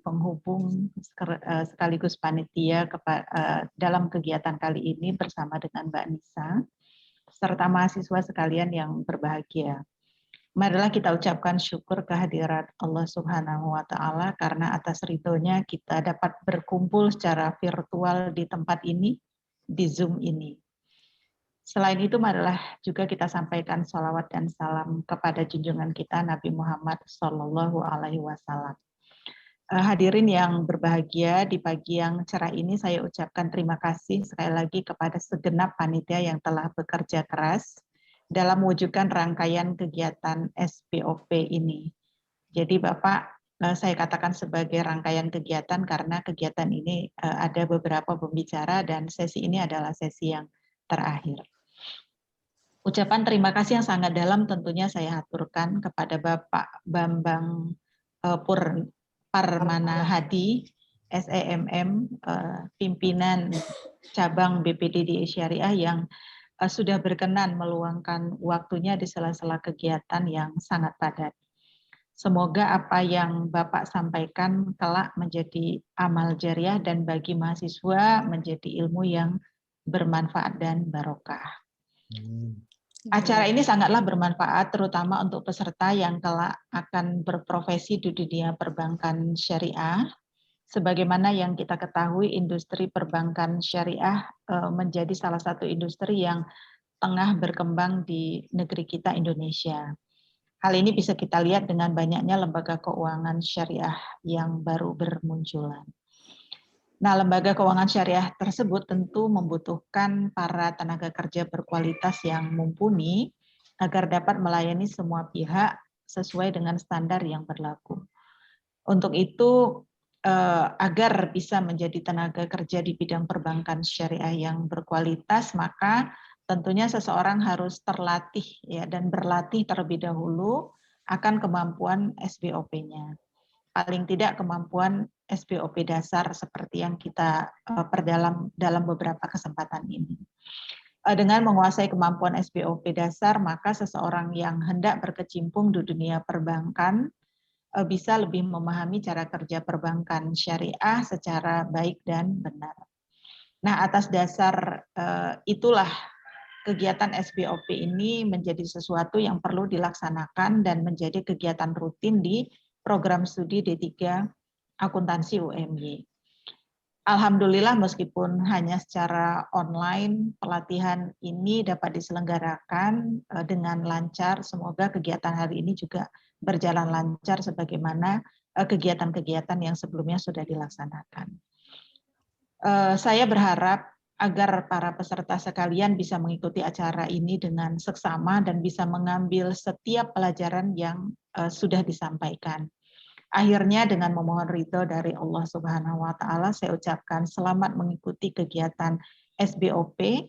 penghubung sekaligus panitia dalam kegiatan kali ini bersama dengan Mbak Nisa, serta mahasiswa sekalian yang berbahagia. Marilah kita ucapkan syukur kehadirat Allah Subhanahu wa Ta'ala karena atas ridhonya kita dapat berkumpul secara virtual di tempat ini, di Zoom ini. Selain itu, marilah juga kita sampaikan salawat dan salam kepada junjungan kita Nabi Muhammad Sallallahu Alaihi Wasallam. Hadirin yang berbahagia, di pagi yang cerah ini saya ucapkan terima kasih sekali lagi kepada segenap panitia yang telah bekerja keras dalam mewujudkan rangkaian kegiatan SBOP ini. Jadi Bapak, saya katakan sebagai rangkaian kegiatan karena kegiatan ini ada beberapa pembicara dan sesi ini adalah sesi yang terakhir. Ucapan terima kasih yang sangat dalam tentunya saya aturkan kepada Bapak Bambang Parmana Hadi, SEMM, pimpinan cabang BPDD Syariah yang sudah berkenan meluangkan waktunya di sela-sela kegiatan yang sangat padat. Semoga apa yang Bapak sampaikan kelak menjadi amal jariah dan bagi mahasiswa menjadi ilmu yang bermanfaat dan barokah. Acara ini sangatlah bermanfaat terutama untuk peserta yang kelak akan berprofesi di dunia perbankan syariah. Sebagaimana yang kita ketahui, industri perbankan syariah menjadi salah satu industri yang tengah berkembang di negeri kita Indonesia. Hal ini bisa kita lihat dengan banyaknya lembaga keuangan syariah yang baru bermunculan. Nah, lembaga keuangan syariah tersebut tentu membutuhkan para tenaga kerja berkualitas yang mumpuni agar dapat melayani semua pihak sesuai dengan standar yang berlaku. Untuk itu, agar bisa menjadi tenaga kerja di bidang perbankan syariah yang berkualitas, maka tentunya seseorang harus terlatih ya dan berlatih terlebih dahulu akan kemampuan SBOP-nya. Paling tidak kemampuan SBOP dasar seperti yang kita perdalam dalam beberapa kesempatan ini. Dengan menguasai kemampuan SBOP dasar, maka seseorang yang hendak berkecimpung di dunia perbankan bisa lebih memahami cara kerja perbankan syariah secara baik dan benar. Nah, atas dasar itulah kegiatan SBOP ini menjadi sesuatu yang perlu dilaksanakan dan menjadi kegiatan rutin di program studi D3 Akuntansi UMY. Alhamdulillah meskipun hanya secara online, pelatihan ini dapat diselenggarakan dengan lancar. Semoga kegiatan hari ini juga berjalan lancar sebagaimana kegiatan-kegiatan yang sebelumnya sudah dilaksanakan. Saya berharap agar para peserta sekalian bisa mengikuti acara ini dengan seksama dan bisa mengambil setiap pelajaran yang sudah disampaikan. Akhirnya dengan memohon ridho dari Allah Subhanahu wa Ta'ala, saya ucapkan selamat mengikuti kegiatan SBOP.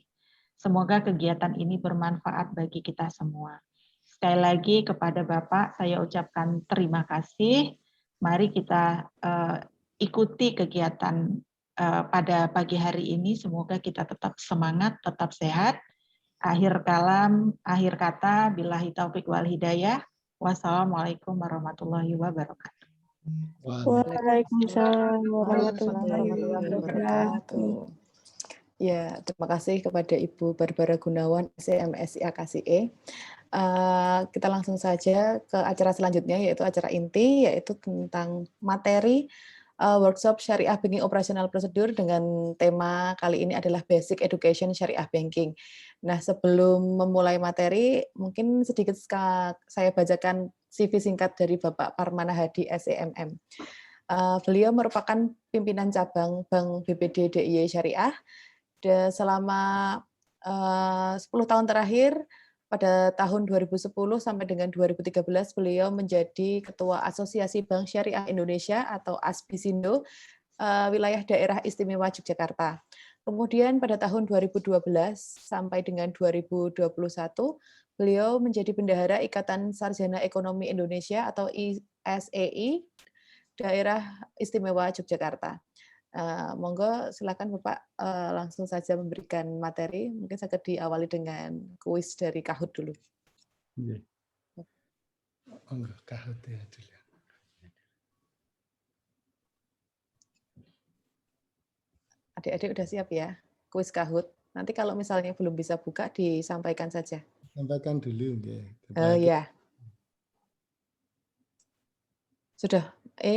Semoga kegiatan ini bermanfaat bagi kita semua. Sekali lagi kepada Bapak saya ucapkan terima kasih. Mari kita ikuti kegiatan pada pagi hari ini. Semoga kita tetap semangat, tetap sehat. Akhir kata, billahi taufiq wal hidayah. Wassalamualaikum warahmatullahi wabarakatuh. Waalaikumsalam warahmatullahi wabarakatuh. Ya, terima kasih kepada Ibu Barbara Gunawan, SEMSIA KCE. Kita langsung saja ke acara selanjutnya, yaitu acara inti, yaitu tentang materi workshop Syariah Banking Operational Procedure dengan tema kali ini adalah Basic Education Syariah Banking. Nah, sebelum memulai materi, mungkin sedikit saya bacakan CV singkat dari Bapak Parmana Hadi, SEMM. Beliau merupakan pimpinan cabang Bank BPD DIY Syariah. Selama 10 tahun terakhir, pada tahun 2010 sampai dengan 2013, beliau menjadi Ketua Asosiasi Bank Syariah Indonesia atau ASBISindo, wilayah daerah istimewa Yogyakarta. Kemudian pada tahun 2012 sampai dengan 2021, beliau menjadi Bendahara Ikatan Sarjana Ekonomi Indonesia atau ISEI, daerah istimewa Yogyakarta. Monggo silakan Bapak langsung saja memberikan materi. Mungkin saya diawali dengan kuis dari Kahut dulu. Iya. Monggo Kahut ya dulu. Adik-adik udah siap ya? Kuis Kahoot. Nanti kalau misalnya belum bisa buka, disampaikan saja. Sampaikan dulu. Nggih. Ya. Sudah.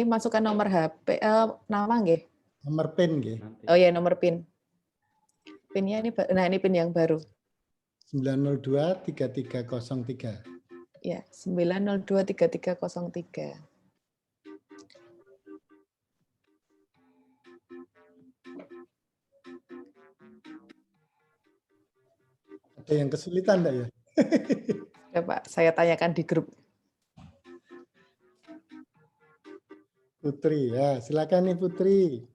Masukkan nomor HP, nama nggih? Nomor PIN nggih. Oh ya, nomor PIN. PIN-nya ini, nah ini PIN yang baru. 902-3303. Ya, 9023303. Ada yang kesulitan enggak ya? Ya Pak, saya tanyakan di grup. Putri, ya silakan nih Putri.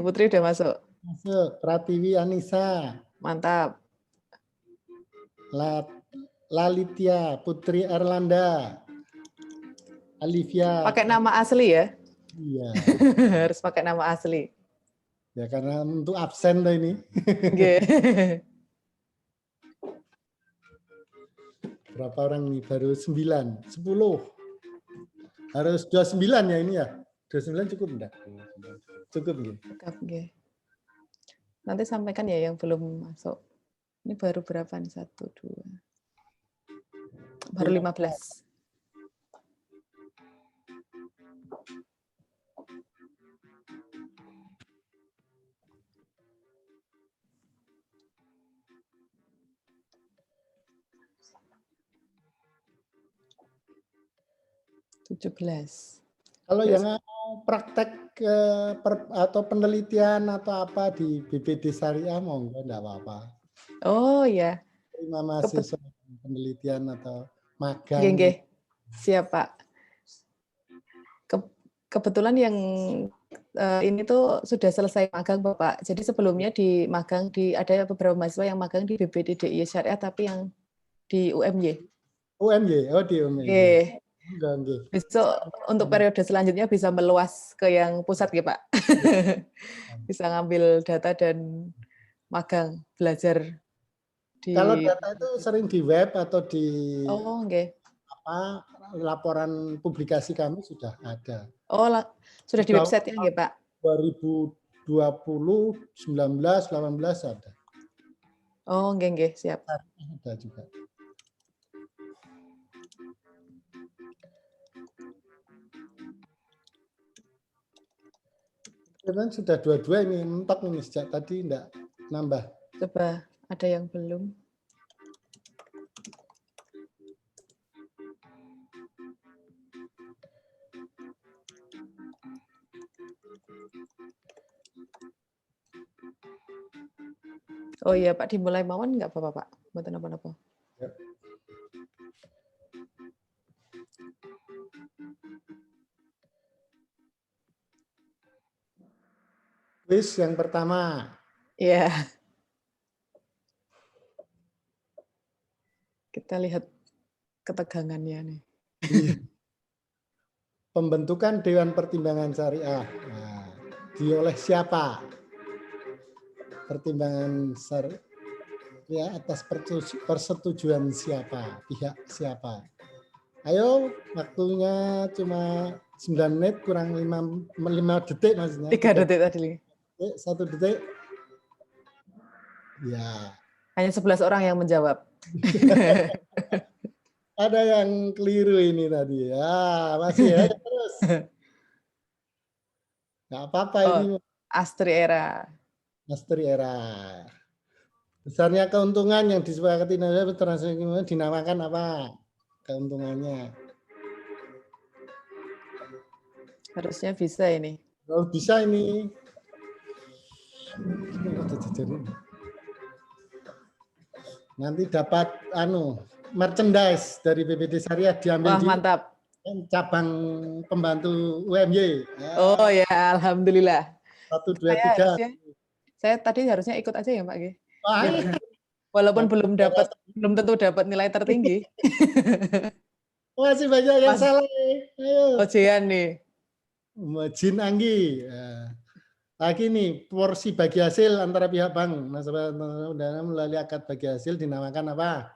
Putri udah masuk. Masuk. Pratiwi Anissa. Mantap. Lalitia, Putri Erlanda. Alivia. Pakai nama asli ya? Iya. Harus pakai nama asli. Ya karena untuk absen tuh ini. Nggih. Berapa orang nih? Baru 9, 10. Harus 29 ya ini ya? 29 cukup enggak? Cukup nggih. Cukup, nggih. Nanti sampaikan ya yang belum masuk. Ini baru berapa nih? 1, 2. Baru 15. Kalau yang mau praktek atau penelitian atau apa di BPD Syariah monggo enggak apa-apa. Oh ya. Terima mahasiswa penelitian atau magang. Nggih. Siap, Pak. Kebetulan yang ini tuh sudah selesai magang, Bapak. Jadi sebelumnya di magang ada beberapa mahasiswa yang magang di BPD DIY Syariah tapi yang di UMY. UMY, oh di UMY. Nggih. Enggak. Besok untuk periode selanjutnya bisa meluas ke yang pusat, ya Pak. Bisa ngambil data dan magang, belajar. Kalau data itu sering di web atau di laporan publikasi kami sudah ada. Oh, sudah di website-nya ya, Pak? 2020, 19, 18 ada. Oh, nggih, siap. Ada juga. Memang sudah dua-dua ini mentok ini sejak tadi enggak nambah. Coba ada yang belum. Oh iya Pak, dimulai mawon nggak apa-apa Pak? Mboten napa-napa. Ya. Kuis yang pertama. Iya. Kita lihat ketegangannya nih. Pembentukan Dewan Pertimbangan Syariah. Nah, oleh siapa? Pertimbangan syariah atas persetujuan siapa? Pihak siapa? Ayo, waktunya cuma 9 menit kurang 5 detik maksudnya. 3 detik tadi. 1 detik. Ya. Hanya 11 orang yang menjawab. Ada yang keliru ini tadi. Ya, masih ya terus. Nggak apa-apa ini. Astri Era. Astri Era. Besarnya keuntungan yang disepakati dinamakan apa? Keuntungannya. Harusnya bisa ini. Oh, bisa ini. Nanti dapat merchandise dari BPD Syariah diambil di mantap. Cabang pembantu UMY. Oh ya, alhamdulillah. 1, 2, 3. Saya tadi harusnya ikut aja ya Pak G. Walaupun belum tentu dapat nilai tertinggi. Masih banyak yang salah. Ayo. Ojean nih. Jin Anggi. Lagi nih porsi bagi hasil antara pihak bank nasabah melalui akad bagi hasil dinamakan apa?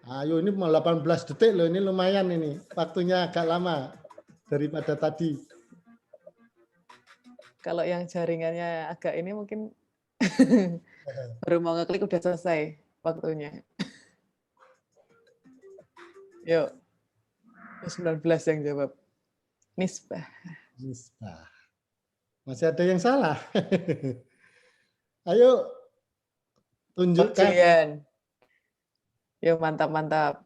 Ayo ini 18 detik loh, ini lumayan ini. Waktunya agak lama daripada tadi. Kalau yang jaringannya agak ini mungkin baru mau ngeklik udah selesai waktunya. Yuk, 19 yang jawab. Misbah. Misbah. Masih ada yang salah. Ayo Pak tunjukkan. Julian. Yuk, mantap-mantap.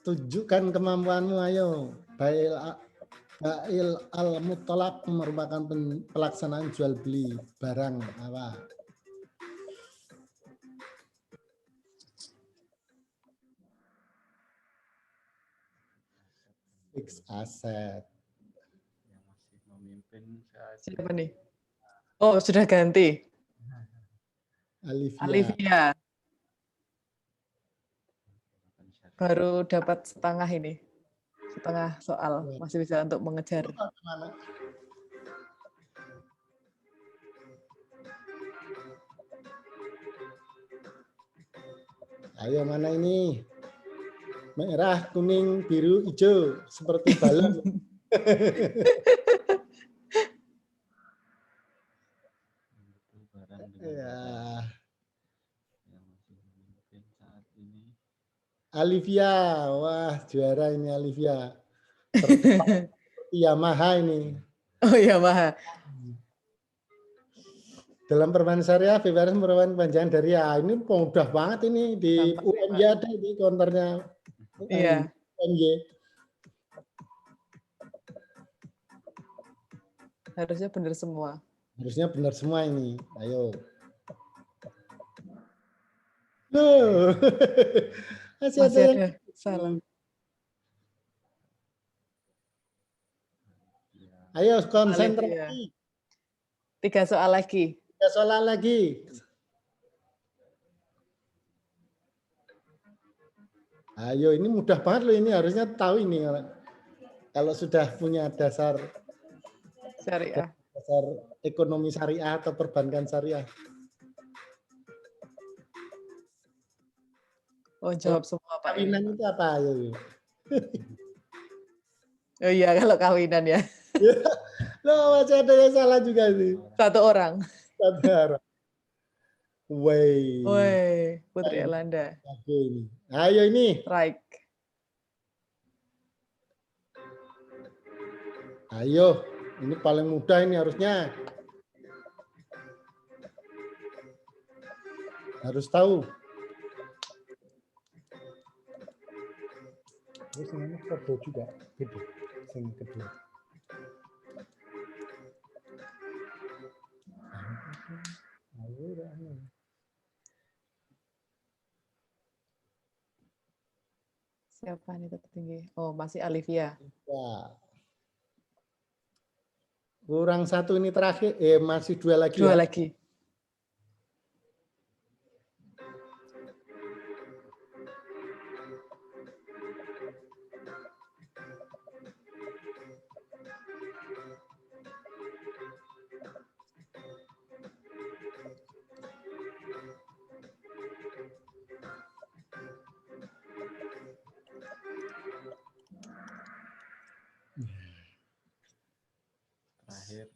Tunjukkan kemampuanmu, ayo. Bail al-mutlaq merupakan pelaksanaan jual beli barang apa? Fixed asset. Yang masih memimpin saat Siapa nih? Oh, sudah ganti. Alivia. Alivia. Baru dapat setengah ini. Setengah soal. Masih bisa untuk mengejar. Mana? Ayo mana ini? Merah, kuning, biru, hijau. Seperti balon. itu barang dengan Ya. barang yang masih memimpin saat ini. Alivia. Wah, juara ini Alivia. Terdepan Yamaha ini. Oh iya, Maha. Dalam perbankan syariah, BPRS merupakan kepanjangan dari ini mudah banget ini di Gampang, UMY Pak. ada di counternya Iya. UMY. Harusnya benar semua. Harusnya benar semua ini. Ayo. Loh. Masih ada Masih yang ada salah. Ayo Alivia. konsentrasi. 3 soal lagi. 3 soal lagi. Ayo, ini mudah banget loh, ini harusnya tahu ini kalau sudah punya dasar Syariah. ekonomi syariah atau perbankan syariah. Oh, jawab semua, Pak. Kawinan Ini. itu apa? Ayo. Oh iya, kalau kawinan ya. Loh, masih ada yang salah juga sih. 1 orang. Sabar. Woi. Woi, Putri Elanda. Oke ini. Ayo ini. Strike. Ayo. Ini paling mudah ini harusnya. Harus tahu. Terus ini kedua juga. Kedua. Sini kedua. Siapa nih tertinggi? Oh, masih Alivia. Ya. Kurang 1 ini terakhir. Masih 2 lagi. 2 ya. lagi.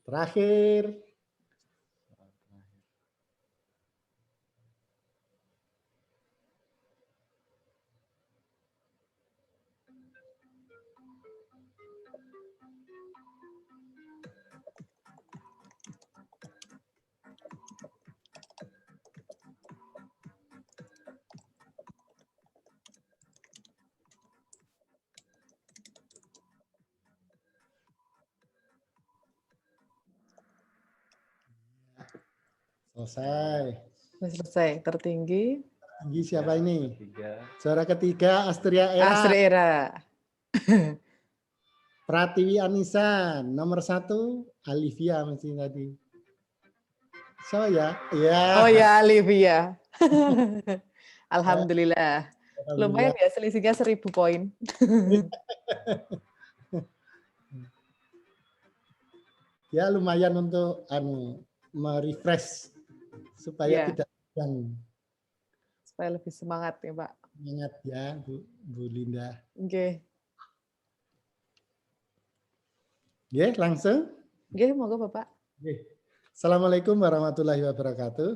Terakhir. Selesai. Sudah selesai. Tertinggi. Tinggi siapa ini? Ketiga. Juara ketiga Astria Era. Astri Era. Pratiwi Anissa. Nomor 1 Alivia masih tadi. So ya. Ya. Oh ya, Alivia. Alhamdulillah. Lumayan ya, selisihnya 1000 poin. Ya lumayan untuk merefresh supaya Ya. tidak yang supaya lebih semangat ya Pak. Semangat ya Bu Linda. Oke. Ya, langsung. Oke, monggo Bapak. Oke. Assalamualaikum warahmatullahi wabarakatuh.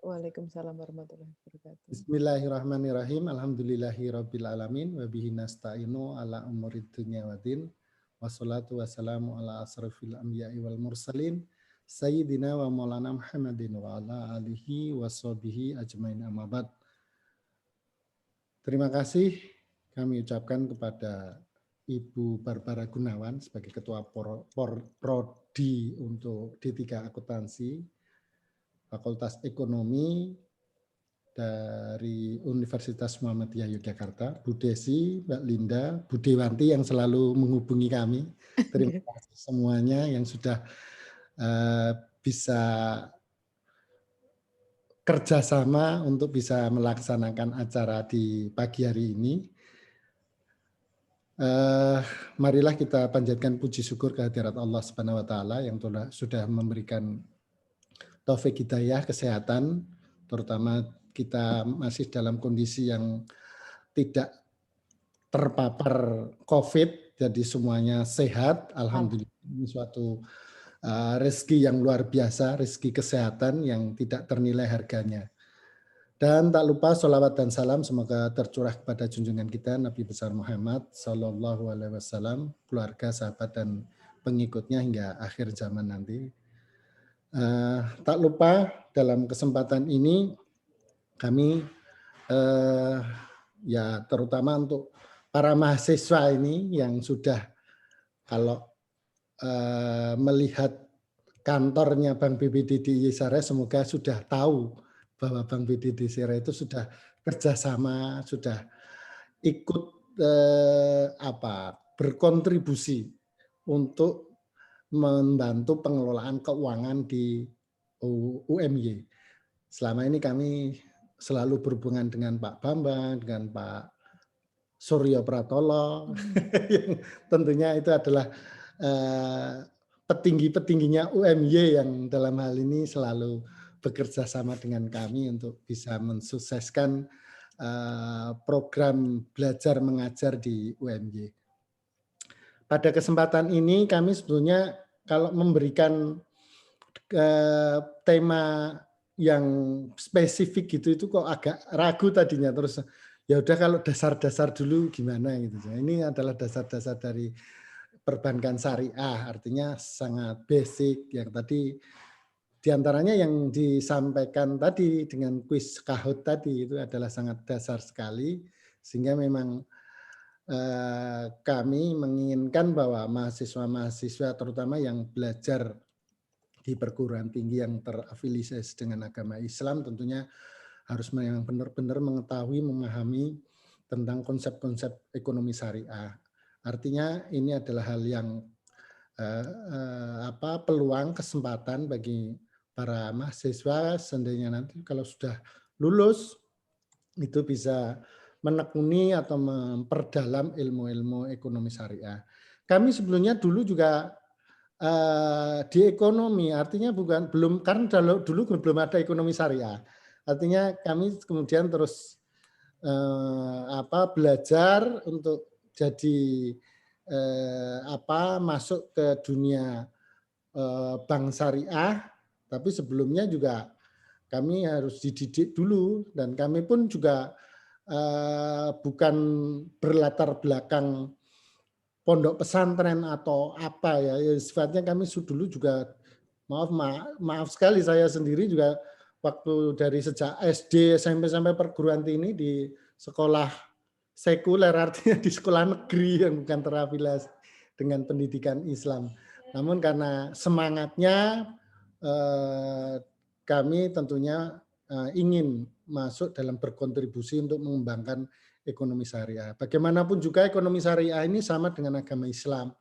Waalaikumsalam warahmatullahi wabarakatuh. Bismillahirrahmanirrahim. Alhamdulillahirabbil alamin wa bihi nasta'inu ala umurid dunya waddin. Wassalatu wassalamu ala asrofil anbiya'i wal mursalin sayyidina wa maulana Muhammadin wa ala alihi wa sahbihi ajmain amma ba'd. Terima kasih kami ucapkan kepada Ibu Barbara Gunawan sebagai Ketua Prodi untuk D3 Akuntansi Fakultas Ekonomi dari Universitas Muhammadiyah Yogyakarta, Bu Desi, Mbak Linda, Bu Dewanti yang selalu menghubungi kami. Terima kasih semuanya yang sudah bisa kerjasama untuk bisa melaksanakan acara di pagi hari ini. Marilah kita panjatkan puji syukur kehadirat Allah Subhanahu wa taala yang sudah memberikan taufik hidayah kesehatan, terutama kita masih dalam kondisi yang tidak terpapar COVID, jadi semuanya sehat. Alhamdulillah, ini suatu rezeki yang luar biasa, rezeki kesehatan yang tidak ternilai harganya. Dan tak lupa sholawat dan salam semoga tercurah kepada junjungan kita Nabi besar Muhammad Sallallahu Alaihi Wasallam, keluarga, sahabat dan pengikutnya hingga akhir zaman nanti. Tak lupa dalam kesempatan ini kami ya terutama untuk para mahasiswa ini yang sudah kalau melihat kantornya Bank BPDD Yesara semoga sudah tahu bahwa Bank BPDD Yesara itu sudah kerjasama, sudah ikut berkontribusi untuk membantu pengelolaan keuangan di UMY. Selama ini kami selalu berhubungan dengan Pak Bambang, dengan Pak Suryo Pratolo, yang tentunya itu adalah petinggi-petingginya UMY yang dalam hal ini selalu bekerja sama dengan kami untuk bisa mensukseskan program belajar mengajar di UMY. Pada kesempatan ini kami sebetulnya kalau memberikan tema yang spesifik gitu itu kok agak ragu tadinya, terus ya udah kalau dasar-dasar dulu gimana gitu. Ini adalah dasar-dasar dari perbankan syariah, artinya sangat basic yang tadi diantaranya yang disampaikan tadi dengan kuis Kahoot tadi itu adalah sangat dasar sekali, sehingga memang kami menginginkan bahwa mahasiswa-mahasiswa terutama yang belajar di perguruan tinggi yang terafiliasi dengan agama Islam tentunya harus memang benar-benar mengetahui, memahami tentang konsep-konsep ekonomi syariah. Artinya ini adalah hal yang peluang, kesempatan bagi para mahasiswa seandainya nanti kalau sudah lulus itu bisa menekuni atau memperdalam ilmu-ilmu ekonomi syariah. Kami sebelumnya dulu juga di ekonomi, artinya belum karena dulu belum ada ekonomi syariah. Artinya kami kemudian terus belajar untuk jadi masuk ke dunia bank syariah, tapi sebelumnya juga kami harus dididik dulu dan kami pun juga bukan berlatar belakang pondok pesantren atau apa ya, sifatnya kami dulu juga maaf sekali saya sendiri juga waktu dari sejak SD SMP sampai perguruan tinggi di sekolah sekuler, artinya di sekolah negeri yang bukan terafiliasi dengan pendidikan Islam. Namun karena semangatnya kami tentunya ingin masuk dalam berkontribusi untuk mengembangkan ekonomi syariah. Bagaimanapun juga ekonomi syariah ini sama dengan agama Islam.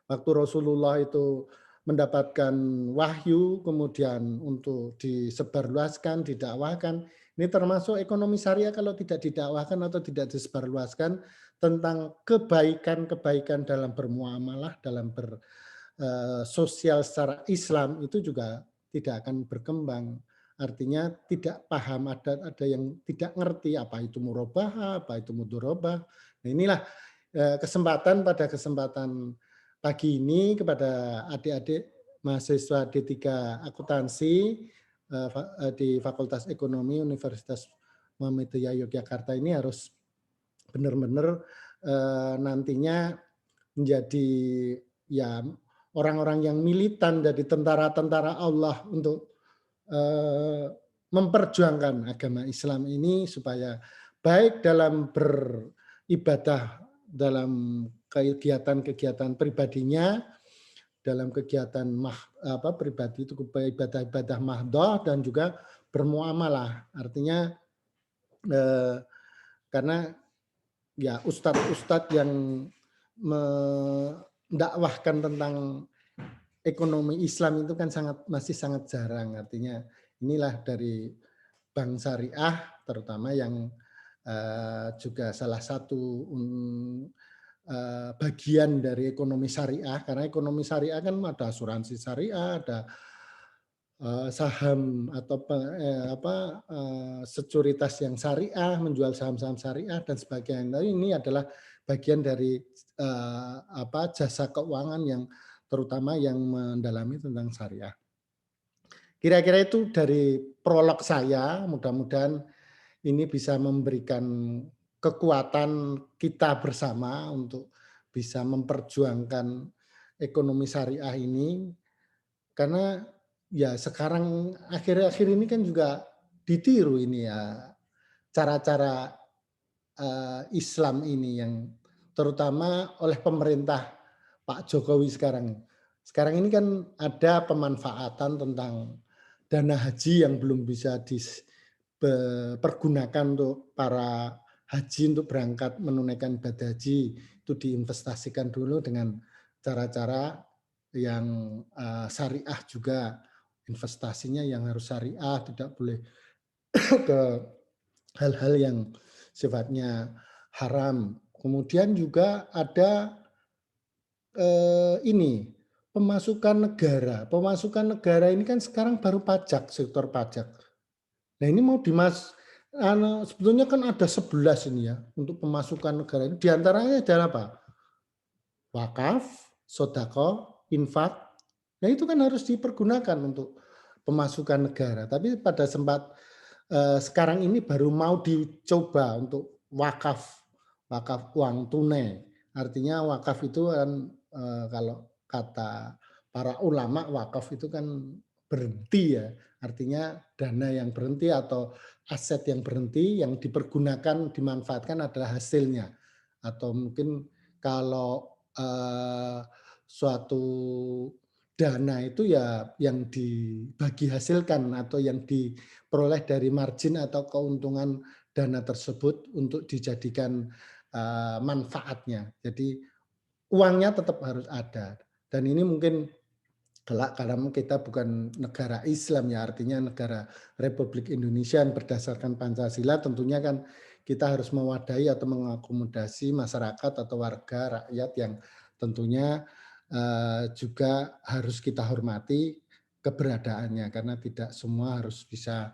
Waktu Rasulullah itu mendapatkan wahyu, kemudian untuk disebarluaskan, didakwahkan, ini termasuk ekonomi syariah kalau tidak didakwahkan atau tidak disebarluaskan tentang kebaikan-kebaikan dalam bermuamalah, dalam bersosial secara Islam itu juga tidak akan berkembang. artinya tidak paham, ada yang tidak ngerti apa itu murabahah, apa itu mudharabah. Nah, inilah kesempatan pada kesempatan pagi ini kepada adik-adik mahasiswa D3 akuntansi di Fakultas Ekonomi Universitas Muhammadiyah Yogyakarta ini harus benar-benar nantinya menjadi ya orang-orang yang militan, jadi tentara-tentara Allah untuk memperjuangkan agama Islam ini supaya baik dalam beribadah, dalam kegiatan-kegiatan pribadinya, dalam kegiatan pribadi itu ibadah-ibadah mahdoh, dan juga bermuamalah. Artinya karena ya ustadz-ustadz yang mendakwahkan tentang ekonomi Islam itu kan masih sangat jarang. Artinya inilah dari Bank Syariah terutama yang juga salah satu bagian dari ekonomi syariah, karena ekonomi syariah kan ada asuransi syariah, ada saham atau sekuritas yang syariah, menjual saham-saham syariah dan sebagainya. Ini adalah bagian dari jasa keuangan yang terutama yang mendalami tentang syariah. Kira-kira itu dari prolog saya, mudah-mudahan ini bisa memberikan kekuatan kita bersama untuk bisa memperjuangkan ekonomi syariah ini, karena ya sekarang akhir-akhir ini kan juga ditiru ini ya cara-cara Islam ini yang terutama oleh pemerintah Pak Jokowi sekarang. Sekarang ini kan ada pemanfaatan tentang dana haji yang belum bisa dipergunakan untuk para haji untuk berangkat menunaikan ibadah haji, itu diinvestasikan dulu dengan cara-cara yang syariah juga. Investasinya yang harus syariah, tidak boleh ke hal-hal yang sifatnya haram. Kemudian juga ada ini pemasukan negara. Pemasukan negara ini kan sekarang baru pajak, sektor pajak. Nah ini mau sebetulnya kan ada 11 ini ya untuk pemasukan negara ini. Di antaranya adalah apa? Wakaf, sodako, infak. Nah itu kan harus dipergunakan untuk pemasukan negara. Tapi pada sekarang ini baru mau dicoba untuk wakaf uang tunai. Artinya wakaf itu kan kalau kata para ulama, wakaf itu kan berhenti ya. Artinya dana yang berhenti atau aset yang berhenti yang dipergunakan, dimanfaatkan adalah hasilnya. Atau mungkin kalau suatu dana itu ya yang dibagi hasilkan atau yang diperoleh dari margin atau keuntungan dana tersebut untuk dijadikan manfaatnya. Jadi uangnya tetap harus ada. Dan ini mungkin karena kita bukan negara Islam ya, artinya negara Republik Indonesia yang berdasarkan Pancasila, tentunya kan kita harus mewadahi atau mengakomodasi masyarakat atau warga rakyat yang tentunya juga harus kita hormati keberadaannya, karena tidak semua harus bisa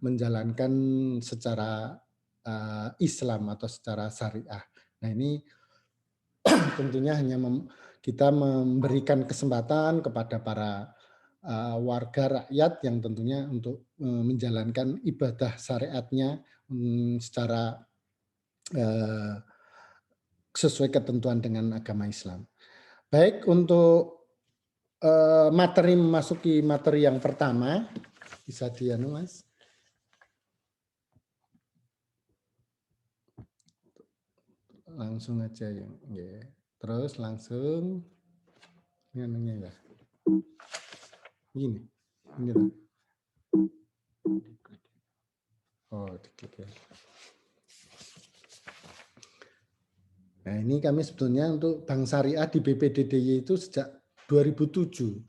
menjalankan secara Islam atau secara syariah. Nah ini tentunya hanya kita memberikan kesempatan kepada para warga rakyat yang tentunya untuk menjalankan ibadah syariatnya secara sesuai ketentuan dengan agama Islam. Baik, untuk memasuki materi yang pertama, bisa dianu Mas. Langsung aja ya. Terus langsung ini anunya ya. Ini tuh. Oh, diklik ya. Nah, ini kami sebetulnya untuk Bank Syariah di BPDDY itu sejak 2007.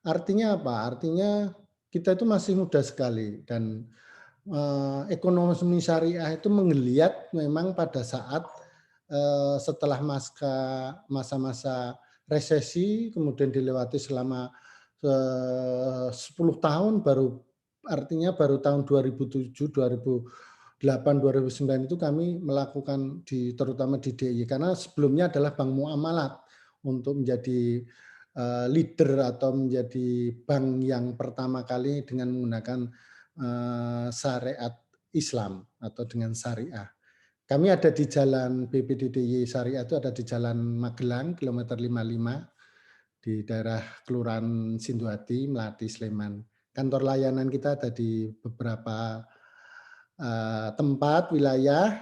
Artinya apa? Artinya kita itu masih muda sekali, dan ekonomi syariah itu menggeliat memang pada saat setelah masa-masa resesi, kemudian dilewati selama 10 tahun baru artinya baru tahun 2007, 2008, 2009 itu kami melakukan terutama di DIY, karena sebelumnya adalah bank muamalat untuk menjadi leader atau menjadi bank yang pertama kali dengan menggunakan syariat Islam atau dengan syariah. Kami ada di jalan BPDDY Syariah itu ada di Jalan Magelang, kilometer 55 di daerah Kelurahan Sinduhati, Melati, Sleman. Kantor layanan kita ada di beberapa tempat wilayah.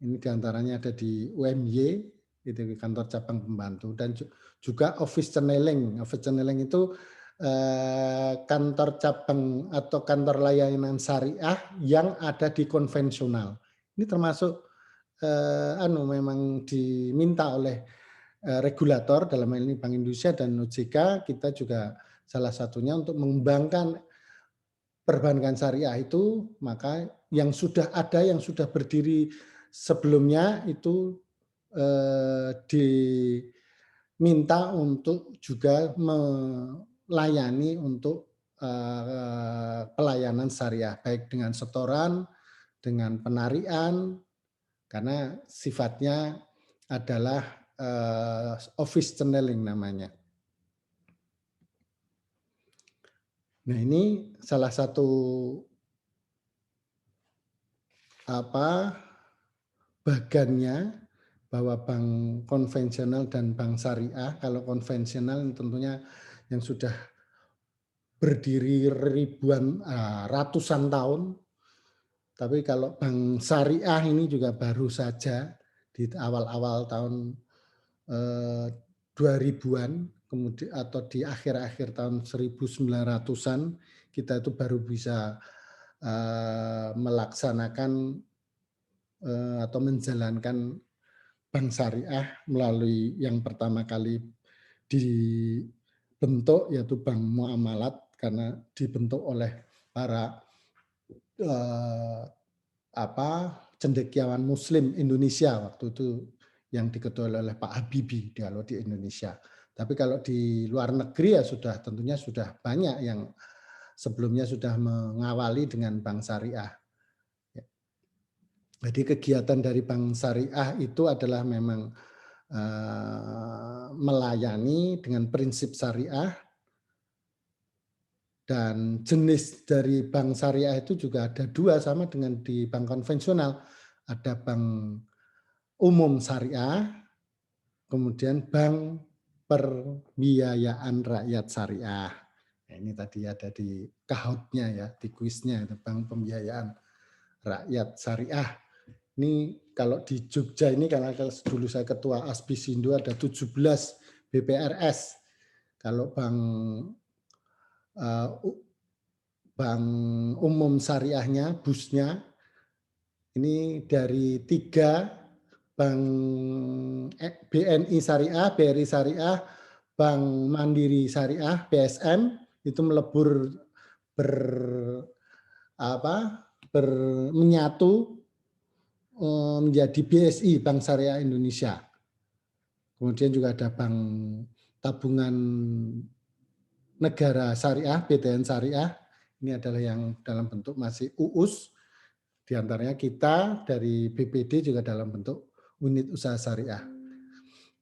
Ini diantaranya ada di UMY, itu kantor cabang pembantu, dan juga office channeling. Office channeling itu kantor cabang atau kantor layanan syariah yang ada di konvensional. Ini termasuk memang diminta oleh regulator, dalam hal ini Bank Indonesia dan OJK. Kita juga salah satunya untuk mengembangkan perbankan syariah itu, maka yang sudah ada, yang sudah berdiri sebelumnya itu diminta untuk juga melayani untuk pelayanan syariah, baik dengan setoran, dengan penarian, karena sifatnya adalah office channeling namanya. Nah, ini salah satu bagannya, bahwa bank konvensional dan bank syariah. Kalau konvensional tentunya yang sudah berdiri ratusan tahun. Tapi kalau bank syariah ini juga baru saja di awal-awal tahun 2000-an, kemudian atau di akhir-akhir tahun 1900-an, kita itu baru bisa melaksanakan atau menjalankan bank syariah melalui yang pertama kali dibentuk, yaitu bank muamalat, karena dibentuk oleh para cendekiawan Muslim Indonesia waktu itu yang diketuai oleh Pak Habibie kalau di Indonesia. Tapi kalau di luar negeri ya tentunya sudah banyak yang sebelumnya sudah mengawali dengan bank syariah. Jadi kegiatan dari bank syariah itu adalah memang melayani dengan prinsip syariah, dan jenis dari bank syariah itu juga ada dua, sama dengan di bank konvensional. Ada bank umum syariah, kemudian bank perbiayaan rakyat syariah. Nah, ini tadi ada di kahutnya ya, di kuisnya, itu bank pembiayaan rakyat syariah. Ini kalau di Jogja ini, karena dulu saya ketua Aspisindo, ada 17 BPRS. Kalau bank umum syariahnya, busnya, ini dari 3 bank BNI Syariah, BRI Syariah, Bank Mandiri Syariah, BSM, itu melebur menyatu menjadi BSI, Bank Syariah Indonesia. Kemudian juga ada Bank Tabungan Negara Syariah, BTN Syariah. Ini adalah yang dalam bentuk masih UUS. Di antaranya kita dari BPD juga dalam bentuk unit usaha syariah.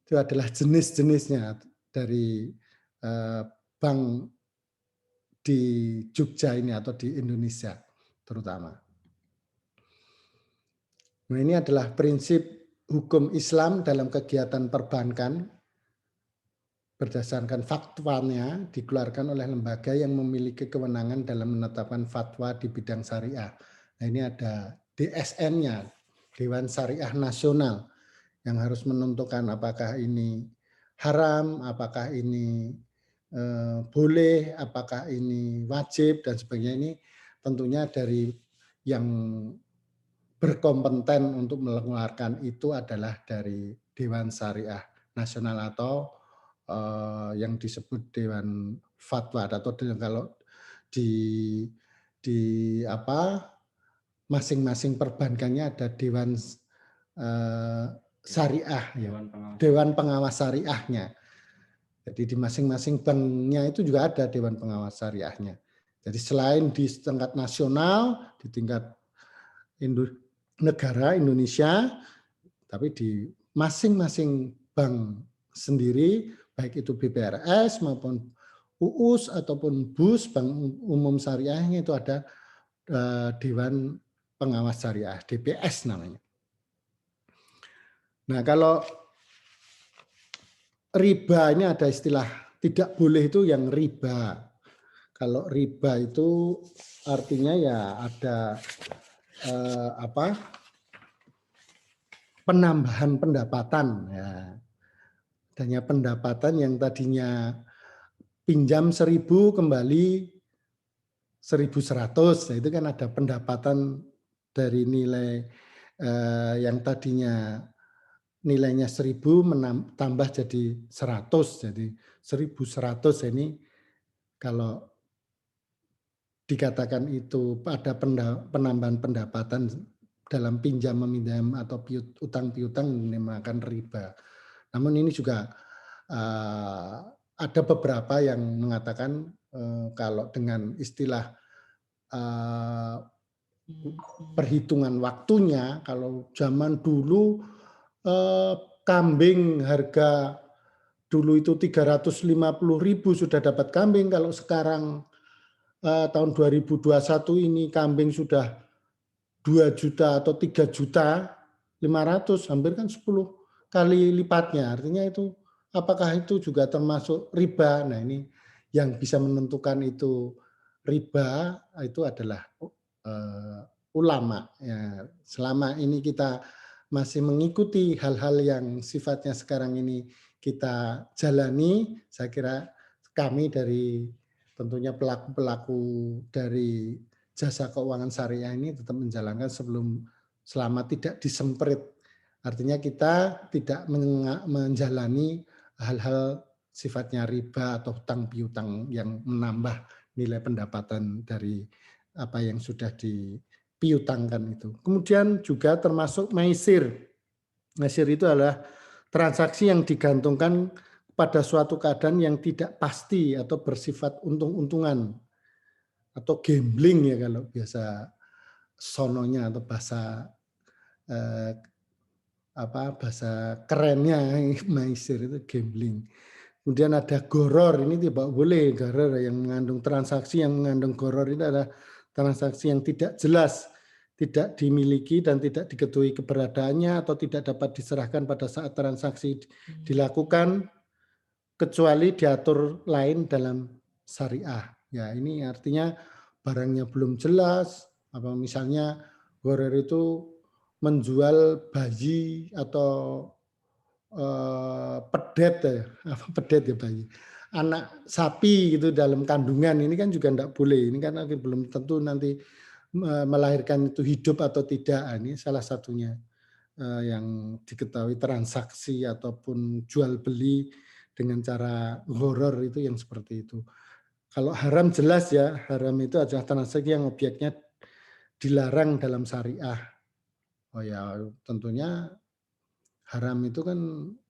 Itu adalah jenis-jenisnya dari bank di Jogja ini atau di Indonesia terutama. Nah, ini adalah prinsip hukum Islam dalam kegiatan perbankan berdasarkan fatwanya dikeluarkan oleh lembaga yang memiliki kewenangan dalam menetapkan fatwa di bidang syariah. Nah, ini ada DSN-nya, Dewan Syariah Nasional, yang harus menentukan apakah ini haram, apakah ini boleh, apakah ini wajib, dan sebagainya. Ini tentunya dari yang berkompeten untuk mengeluarkan itu adalah dari Dewan Syariah Nasional atau yang disebut Dewan Fatwa, atau kalau di masing-masing perbankannya ada Dewan Syariah, Dewan Pengawas Syariahnya. Jadi di masing-masing banknya itu juga ada Dewan Pengawas Syariahnya. Jadi selain di tingkat nasional, di tingkat negara Indonesia, tapi di masing-masing bank sendiri, baik itu BPRS maupun UUS ataupun BUS, Bank Umum Syariahnya itu ada Dewan Pengawas Syariah, DPS namanya. Nah, kalau riba ini ada istilah tidak boleh itu yang riba. Kalau riba itu artinya ya ada penambahan pendapatan ya. Adanya pendapatan yang tadinya pinjam 1.000 kembali 1.100. Nah, itu kan ada pendapatan dari nilai yang tadinya nilainya 1.000 tambah jadi 100. Jadi 1.100 ini kalau dikatakan itu ada penambahan pendapatan dalam pinjam meminjam atau utang piutang dinamakan riba. Namun ini juga ada beberapa yang mengatakan kalau dengan istilah perhitungan waktunya, kalau zaman dulu kambing harga dulu itu 350.000 sudah dapat kambing, kalau sekarang tahun 2021 ini kambing sudah 2 juta atau 3 juta 500, hampir kan 10 kali lipatnya. Artinya itu apakah itu juga termasuk riba? Nah, ini yang bisa menentukan itu riba itu adalah ulama. Ya, selama ini kita masih mengikuti hal-hal yang sifatnya sekarang ini kita jalani, saya kira kami dari tentunya pelaku-pelaku dari jasa keuangan syariah ini tetap menjalankan selama tidak disemprit. Artinya kita tidak menjalani hal-hal sifatnya riba atau hutang piutang yang menambah nilai pendapatan dari apa yang sudah dipiutangkan itu. Kemudian juga termasuk maisir. Maisir itu adalah transaksi yang digantungkan pada suatu keadaan yang tidak pasti atau bersifat untung-untungan atau gambling ya kalau biasa sononya atau bahasa bahasa kerennya maisir itu gambling. Kemudian ada goror, ini tidak boleh, goror yang mengandung transaksi yang mengandung goror ini adalah transaksi yang tidak jelas, tidak dimiliki dan tidak diketahui keberadaannya atau tidak dapat diserahkan pada saat transaksi dilakukan kecuali diatur lain dalam syariah. Ya, ini artinya barangnya belum jelas, apa misalnya goror itu menjual bayi atau pedet ya bayi, anak sapi gitu dalam kandungan, ini kan juga tidak boleh. Ini kan belum tentu nanti melahirkan itu hidup atau tidak. Ini salah satunya yang diketahui transaksi ataupun jual beli dengan cara horor itu yang seperti itu. Kalau haram jelas ya, haram itu adalah transaksi yang objeknya dilarang dalam syariah. Oh ya, tentunya haram itu kan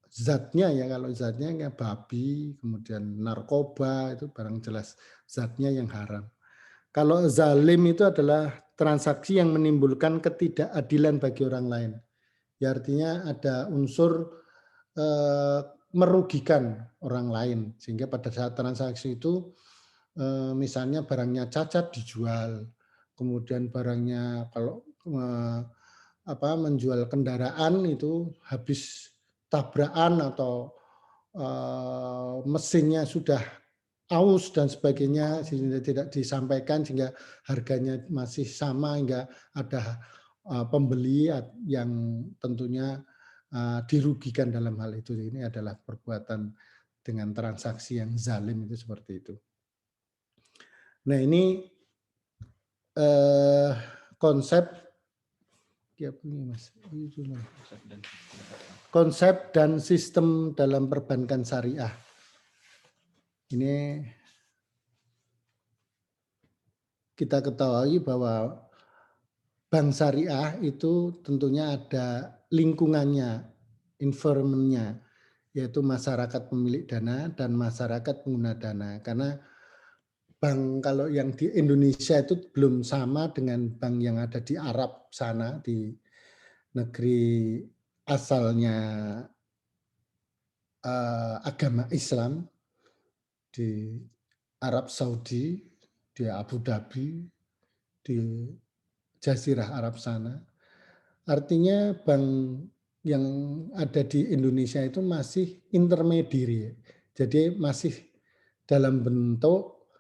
zatnya ya, kalau zatnya kayak babi, kemudian narkoba, itu barang jelas zatnya yang haram. Kalau zalim itu adalah transaksi yang menimbulkan ketidakadilan bagi orang lain. Ya, artinya ada unsur merugikan orang lain, sehingga pada saat transaksi itu misalnya barangnya cacat dijual, kemudian barangnya kalau menjual kendaraan itu habis tabrakan atau mesinnya sudah aus dan sebagainya sehingga tidak disampaikan sehingga harganya masih sama hingga ada pembeli yang tentunya dirugikan dalam hal itu. Ini adalah perbuatan dengan transaksi yang zalim itu seperti itu. Nah, ini konsep dan sistem dalam perbankan syariah. Ini kita ketahui bahwa bank syariah itu tentunya ada lingkungannya, environment-nya, yaitu masyarakat pemilik dana dan masyarakat pengguna dana. Karena bank kalau yang di Indonesia itu belum sama dengan bank yang ada di Arab sana, di negeri asalnya agama Islam, di Arab Saudi, di Abu Dhabi, di Jazirah Arab sana. Artinya bank yang ada di Indonesia itu masih intermediary. Jadi masih dalam bentuk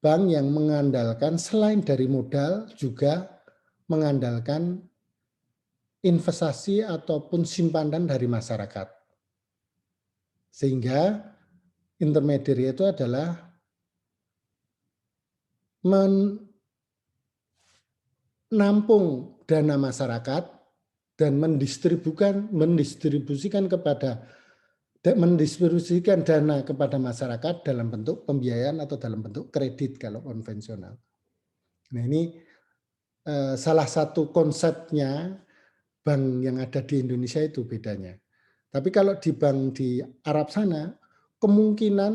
bank yang mengandalkan selain dari modal juga mengandalkan investasi ataupun simpanan dari masyarakat. Sehingga intermediary itu adalah menampung dana masyarakat dan mendistribusikan dana kepada masyarakat dalam bentuk pembiayaan atau dalam bentuk kredit kalau konvensional. Nah, ini salah satu konsepnya bank yang ada di Indonesia itu bedanya. Tapi kalau di bank di Arab sana, kemungkinan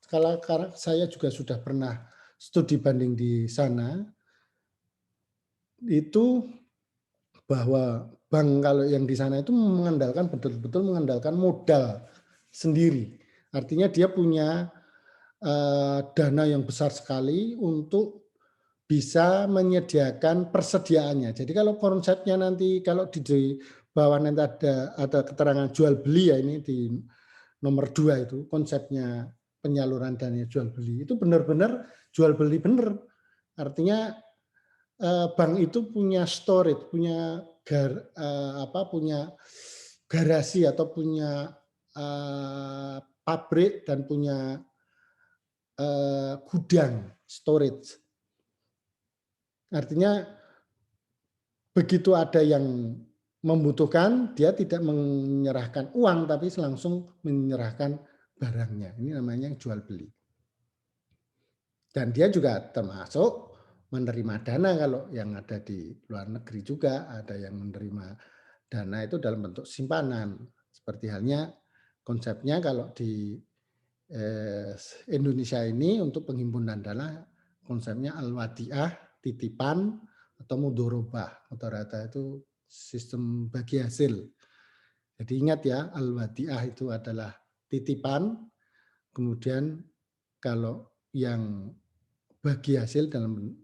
kalau saya juga sudah pernah studi banding di sana, itu bahwa bank kalau yang di sana itu mengandalkan betul-betul mengandalkan modal sendiri. Artinya dia punya dana yang besar sekali untuk bisa menyediakan persediaannya. Jadi kalau konsepnya nanti kalau di bawah nanti ada keterangan jual beli ya, ini di nomor 2 itu konsepnya penyaluran dana jual beli itu benar-benar jual beli benar. Artinya bank itu punya storage, punya punya garasi atau punya pabrik dan punya gudang storage. Artinya begitu ada yang membutuhkan, dia tidak menyerahkan uang tapi langsung menyerahkan barangnya. Ini namanya jual beli. Dan dia juga termasuk menerima dana kalau yang ada di luar negeri juga ada yang menerima dana itu dalam bentuk simpanan. Seperti halnya konsepnya kalau di Indonesia ini untuk penghimpunan dana konsepnya al-wadiah, titipan atau mudorobah. Rata-rata itu sistem bagi hasil. Jadi ingat ya, al-wadiah itu adalah titipan, kemudian kalau yang bagi hasil dalam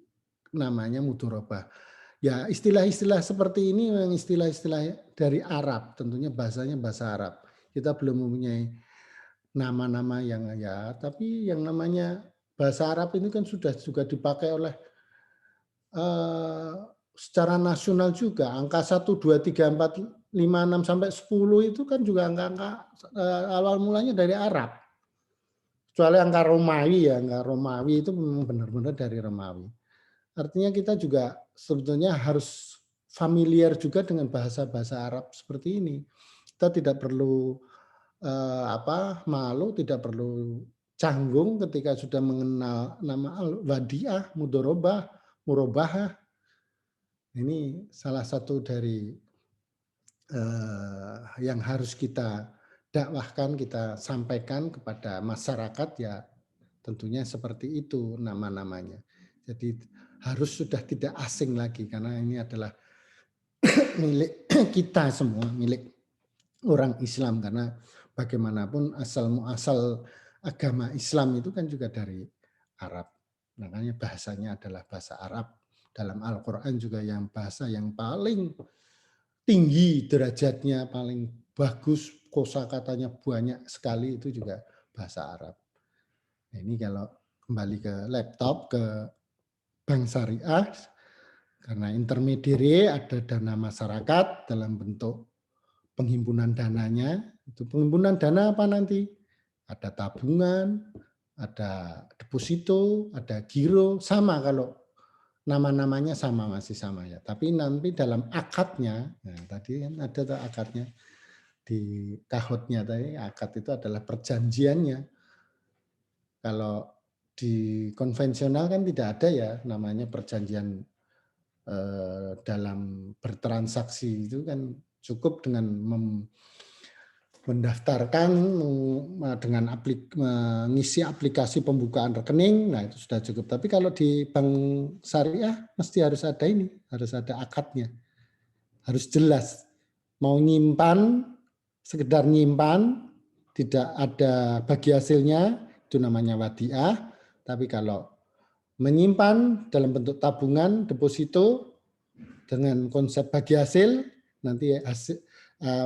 namanya mudorobah. Ya istilah-istilah seperti ini memang istilah-istilah dari Arab, tentunya bahasanya bahasa Arab. Kita belum mempunyai nama-nama yang ya, tapi yang namanya bahasa Arab ini kan sudah juga dipakai oleh secara nasional juga. Angka 1, 2, 3, 4, 5, 6 sampai 10 itu kan juga angka-angka awal mulanya dari Arab. Kecuali angka Romawi ya, angka Romawi itu memang benar-benar dari Romawi. Artinya kita juga sebetulnya harus familiar juga dengan bahasa-bahasa Arab seperti ini. Kita tidak perlu malu, tidak perlu canggung ketika sudah mengenal nama al-wadiah, mudorobah, murobahah. Ini salah satu dari yang harus kita dakwahkan, kita sampaikan kepada masyarakat ya tentunya seperti itu nama-namanya. Jadi harus sudah tidak asing lagi karena ini adalah milik kita semua, milik orang Islam karena bagaimanapun asal muasal agama Islam itu kan juga dari Arab. Makanya bahasanya adalah bahasa Arab. Dalam Al-Quran juga yang bahasa yang paling tinggi derajatnya, paling bagus, kosakatanya banyak sekali itu juga bahasa Arab. Nah, ini kalau kembali ke laptop, ke bank syariah, karena intermediary ada dana masyarakat dalam bentuk penghimpunan dananya. Itu penghimpunan dana apa nanti? Ada tabungan, ada deposito, ada giro, sama kalau nama-namanya sama, masih sama ya. Tapi nanti dalam akadnya, nah tadi kan ada tuh akadnya di kahotnya tadi, akad itu adalah perjanjiannya. Kalau di konvensional kan tidak ada ya namanya perjanjian dalam bertransaksi itu kan cukup dengan mendaftarkan dengan mengisi aplikasi pembukaan rekening, nah itu sudah cukup. Tapi kalau di bank syariah mesti harus ada ini, harus ada akadnya, harus jelas. Mau nyimpan, sekedar nyimpan, tidak ada bagi hasilnya, itu namanya wadiah. Tapi kalau menyimpan dalam bentuk tabungan, deposito, dengan konsep bagi hasil, nanti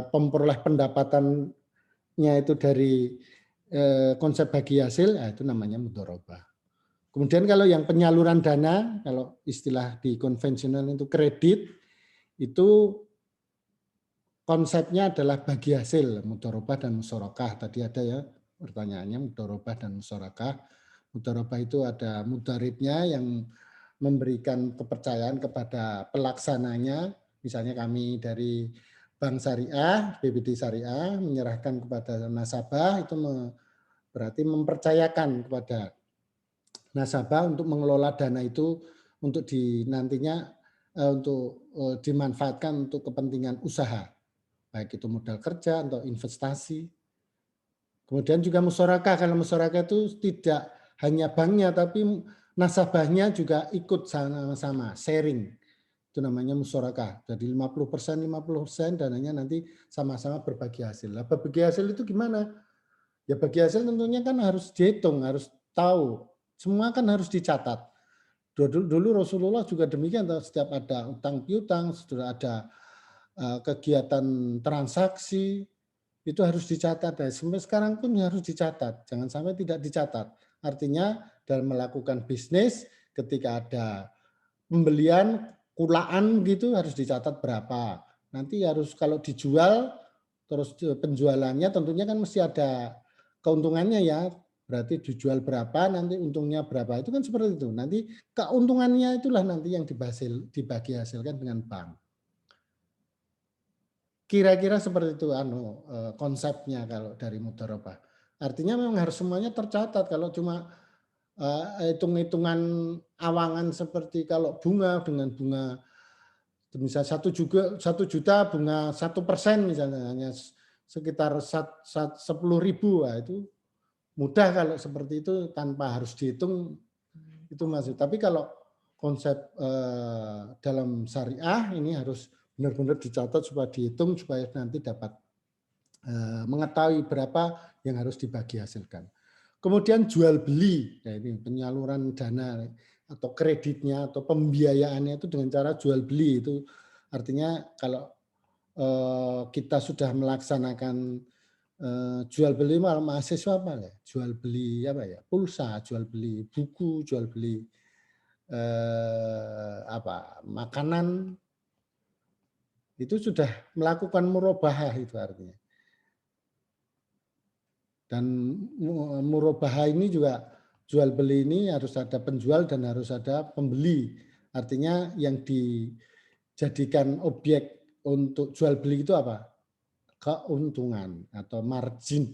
pemperoleh pendapatannya itu dari konsep bagi hasil, itu namanya mudharabah. Kemudian kalau yang penyaluran dana, kalau istilah di konvensional itu kredit, itu konsepnya adalah bagi hasil, mudharabah dan musyarakah. Tadi ada ya pertanyaannya mudharabah dan musyarakah. Mudharabah itu ada mudharibnya yang memberikan kepercayaan kepada pelaksananya. Misalnya kami dari Bank Syariah, BBD Syariah menyerahkan kepada nasabah, itu berarti mempercayakan kepada nasabah untuk mengelola dana itu untuk nantinya untuk dimanfaatkan untuk kepentingan usaha, baik itu modal kerja atau investasi. Kemudian juga musyarakah, kalau musyarakah itu tidak hanya banknya tapi nasabahnya juga ikut sama-sama sharing. Itu namanya musyarakah. Jadi 50% dananya nanti sama-sama berbagi hasil. Lah berbagi hasil itu gimana? Ya bagi hasil tentunya kan harus dihitung, harus tahu. Semua kan harus dicatat. Dulu Rasulullah juga demikian, setiap ada utang piutang, sudah ada kegiatan transaksi, itu harus dicatat. Sampai sekarang pun harus dicatat. Jangan sampai tidak dicatat. Artinya dalam melakukan bisnis, ketika ada pembelian, kulaan gitu harus dicatat berapa. Nanti harus kalau dijual, terus penjualannya tentunya kan mesti ada keuntungannya ya. Berarti dijual berapa, nanti untungnya berapa. Itu kan seperti itu. Nanti keuntungannya itulah nanti yang dibagi hasilkan dengan bank. Kira-kira seperti itu konsepnya kalau dari mudharabah. Artinya memang harus semuanya tercatat. Kalau cuma hitung-hitungan awangan seperti kalau bunga dengan bunga misalnya 1 juta bunga 1% misalnya hanya sekitar 10.000, itu mudah kalau seperti itu tanpa harus dihitung itu masih. Tapi kalau konsep dalam syariah ini harus benar-benar dicatat supaya dihitung supaya nanti dapat mengetahui berapa yang harus dibagi hasilkan. Kemudian jual beli, ya ini penyaluran dana atau kreditnya atau pembiayaannya itu dengan cara jual beli. Itu artinya kalau kita sudah melaksanakan jual beli mahasiswa apa ya? Jual beli apa ya? Pulsa, jual beli buku, jual beli makanan, itu sudah melakukan murabahah itu artinya. Dan murabahah ini juga jual beli ini harus ada penjual dan harus ada pembeli. Artinya yang dijadikan objek untuk jual beli itu apa? Keuntungan atau margin.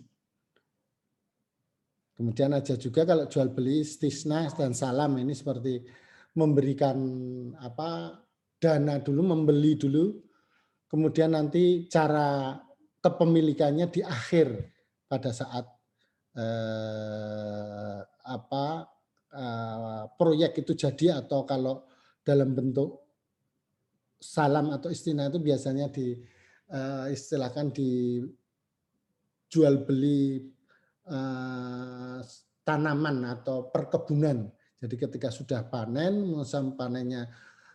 Kemudian ada juga kalau jual beli istisna dan salam, ini seperti memberikan dana dulu, membeli dulu, kemudian nanti cara kepemilikannya di akhir pada saat proyek itu jadi, atau kalau dalam bentuk salam atau istina itu biasanya istilahkan di jual beli tanaman atau perkebunan. Jadi ketika sudah panen, masa panennya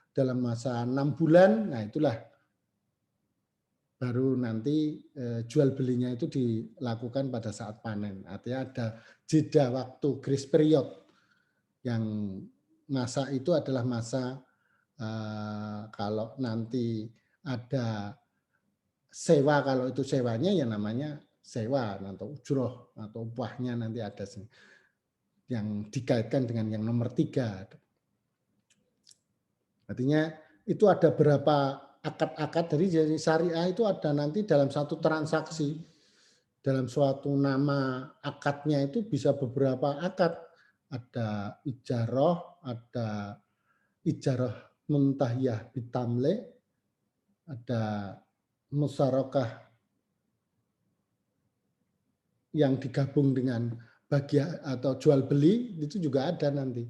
dalam masa 6 bulan, nah itulah baru nanti jual belinya itu dilakukan pada saat panen. Artinya ada jeda waktu, grace period, yang masa itu adalah masa kalau nanti ada sewa, kalau itu sewanya ya namanya sewa atau ujroh atau upahnya nanti ada yang dikaitkan dengan yang nomor 3. Artinya itu ada berapa akad-akad dari syariah itu ada nanti dalam satu transaksi, dalam suatu nama akadnya itu bisa beberapa akad. Ada ijarah, ada ijarah muntahiyah bitamle, ada musyarakah yang digabung dengan bagian atau jual beli itu juga ada nanti.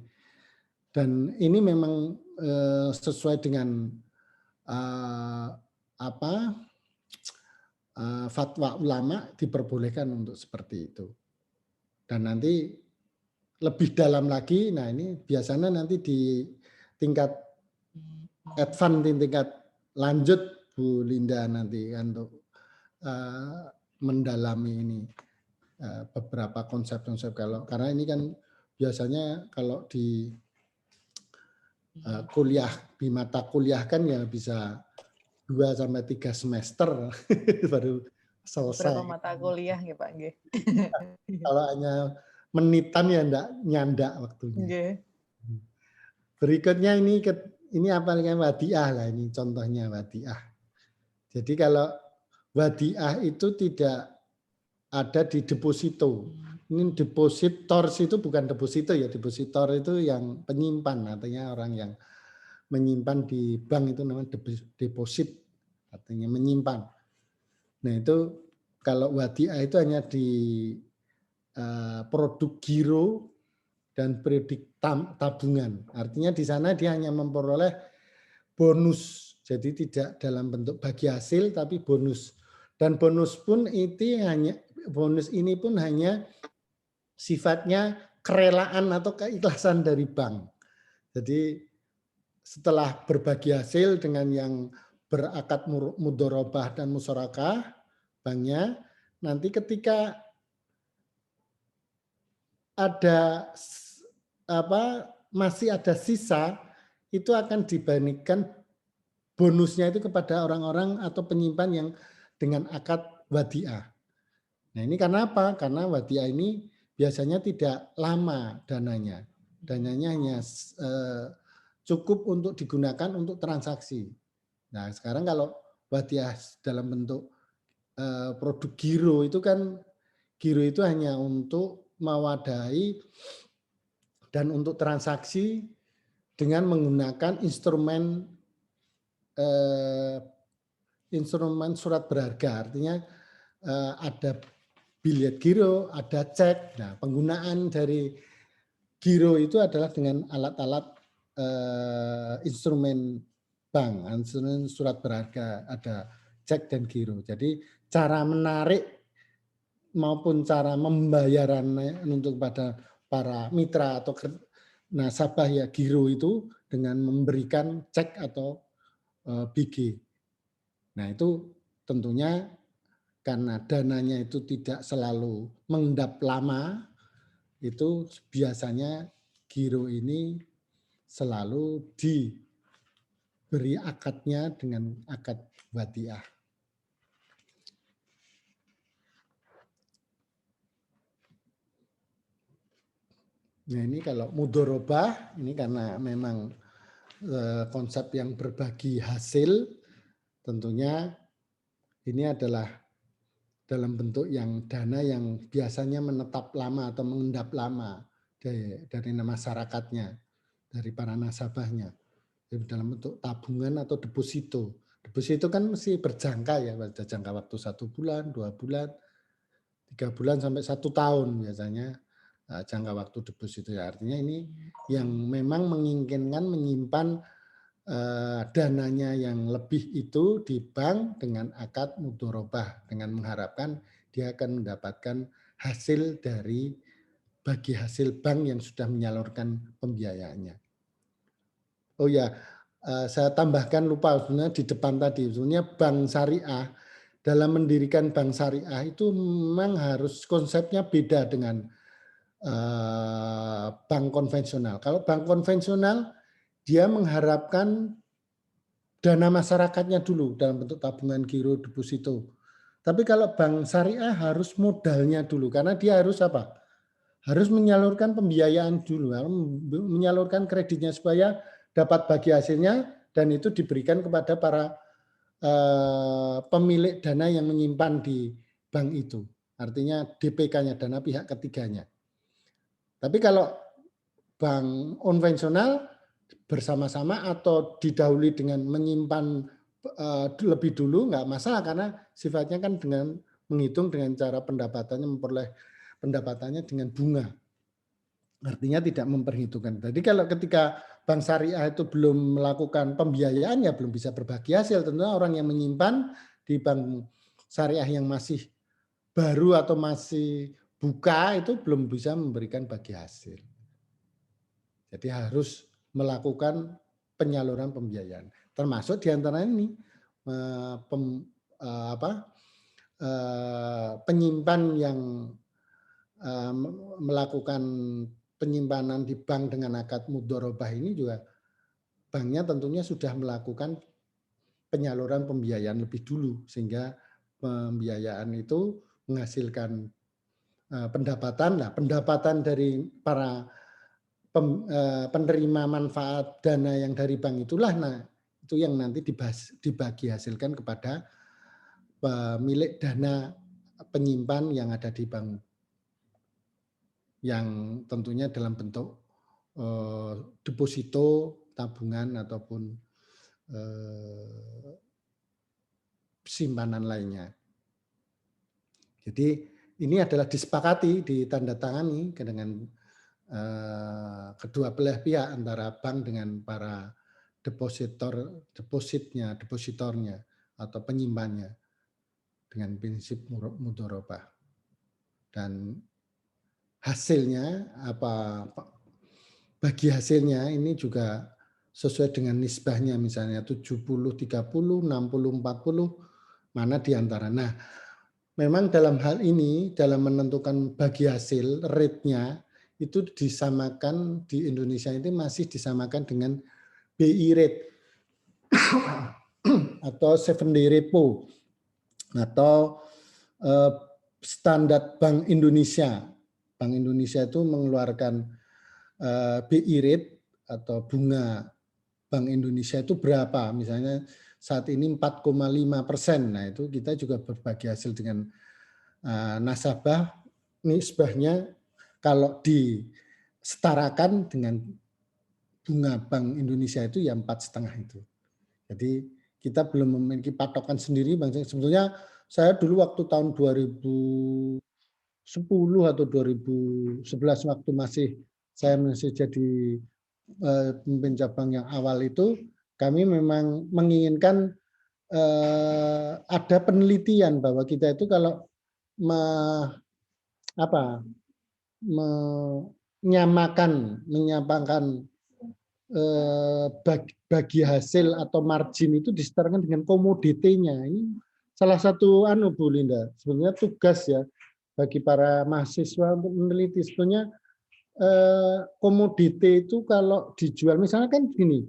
Dan ini memang sesuai dengan fatwa ulama diperbolehkan untuk seperti itu. Dan nanti lebih dalam lagi, nah ini biasanya nanti di tingkat advance, di tingkat lanjut Bu Linda nanti untuk mendalami ini beberapa konsep-konsep, karena ini kan biasanya kalau di kuliah, di mata kuliah kan ya bisa 2-3 semester baru selesai. Beberapa mata kuliah ya Pak. Kalau hanya menitan ya enggak nyandak waktunya. Berikutnya ini apa namanya, wadiah lah, ini contohnya wadiah. Jadi kalau wadiah itu tidak ada di deposito. Ini depositors itu bukan deposito ya, depositor itu yang penyimpan, artinya orang yang menyimpan di bank itu namanya deposit, artinya menyimpan. Nah itu kalau wadiah itu hanya di produk giro dan produk tabungan. Artinya di sana dia hanya memperoleh bonus, jadi tidak dalam bentuk bagi hasil tapi bonus. Dan bonus ini pun hanya sifatnya kerelaan atau keikhlasan dari bank. Jadi setelah berbagi hasil dengan yang berakad mudharabah dan musyarakah banknya, nanti ketika ada masih ada sisa, itu akan dibandingkan bonusnya itu kepada orang-orang atau penyimpan yang dengan akad wadiah. Nah ini karena apa? Karena wadiah ini biasanya tidak lama dananya. Dananya hanya cukup untuk digunakan untuk transaksi. Nah sekarang kalau wadiah dalam bentuk produk giro itu kan, giro itu hanya untuk mewadahi dan untuk transaksi dengan menggunakan instrumen surat berharga. Artinya ada bilet giro, ada cek. Nah, penggunaan dari giro itu adalah dengan alat-alat instrumen bank, instrumen surat berharga, ada cek dan giro. Jadi cara menarik maupun cara membayarannya untuk pada para mitra atau nasabah ya giro itu dengan memberikan cek atau BG. Nah itu tentunya karena dananya itu tidak selalu mengendap lama, itu biasanya giro ini selalu diberi akadnya dengan akad wadiah. Nah ini kalau mudharabah, ini karena memang konsep yang berbagi hasil, tentunya ini adalah dalam bentuk yang dana yang biasanya menetap lama atau mengendap lama dari masyarakatnya, dari para nasabahnya. Jadi dalam bentuk tabungan atau deposito. Deposito kan mesti berjangka ya, jangka waktu 1 bulan, 2 bulan, 3 bulan sampai 1 tahun biasanya jangka waktu deposito ya. Artinya ini yang memang menginginkan menyimpan dananya yang lebih itu di bank dengan akad mudharabah, dengan mengharapkan dia akan mendapatkan hasil dari bagi hasil bank yang sudah menyalurkan pembiayaannya. Oh ya, saya tambahkan lupa sebenarnya di depan tadi, sebenarnya bank syariah, dalam mendirikan bank syariah itu memang harus konsepnya beda dengan bank konvensional. Kalau bank konvensional dia mengharapkan dana masyarakatnya dulu dalam bentuk tabungan giro deposito. Tapi kalau bank syariah harus modalnya dulu karena dia harus apa? Harus menyalurkan pembiayaan dulu, menyalurkan kreditnya supaya dapat bagi hasilnya dan itu diberikan kepada para pemilik dana yang menyimpan di bank itu. Artinya DPK-nya, dana pihak ketiganya. Tapi kalau bank konvensional bersama-sama atau didahului dengan menyimpan lebih dulu nggak masalah karena sifatnya kan dengan menghitung dengan cara pendapatannya, memperoleh pendapatannya dengan bunga. Artinya tidak memperhitungkan. Jadi kalau ketika bank syariah itu belum melakukan pembiayaan, ya belum bisa berbagi hasil. Tentunya orang yang menyimpan di bank syariah yang masih baru atau masih buka itu belum bisa memberikan bagi hasil. Jadi harus melakukan penyaluran pembiayaan. Termasuk diantara ini penyimpan yang melakukan penyimpanan di bank dengan akad mudharabah ini juga banknya tentunya sudah melakukan penyaluran pembiayaan lebih dulu sehingga pembiayaan itu menghasilkan pendapatan. Nah, pendapatan dari para penerima manfaat dana yang dari bank itulah, nah itu yang nanti dibagi hasilkan kepada pemilik dana penyimpan yang ada di bank, yang tentunya dalam bentuk deposito, tabungan ataupun simpanan lainnya. Jadi ini adalah disepakati, ditandatangani dengan kedua belah pihak antara bank dengan para depositornya atau penyimpannya dengan prinsip mudharabah. Dan hasilnya bagi hasilnya ini juga sesuai dengan nisbahnya, misalnya 70-30, 60-40, mana diantara. Nah, memang dalam hal ini, dalam menentukan bagi hasil, rate-nya itu disamakan di Indonesia ini masih disamakan dengan BI rate atau 7-day repo atau standar Bank Indonesia. Bank Indonesia itu mengeluarkan BI rate atau bunga Bank Indonesia itu berapa? Misalnya saat ini 4,5%. Nah itu kita juga berbagi hasil dengan nasabah, nisbahnya kalau disetarakan dengan bunga Bank Indonesia itu ya 4,5 itu. Jadi kita belum memiliki patokan sendiri. Sebetulnya saya dulu waktu tahun 2010 atau 2011 waktu saya masih jadi pemimpin cabang yang awal itu, kami memang menginginkan ada penelitian bahwa kita itu kalau menyamakan bagi hasil atau margin itu disetarakan dengan komoditinya. Ini salah satu Bu Linda, sebenarnya tugas ya bagi para mahasiswa untuk meneliti. Sebenarnya komoditi itu kalau dijual, misalnya kan gini,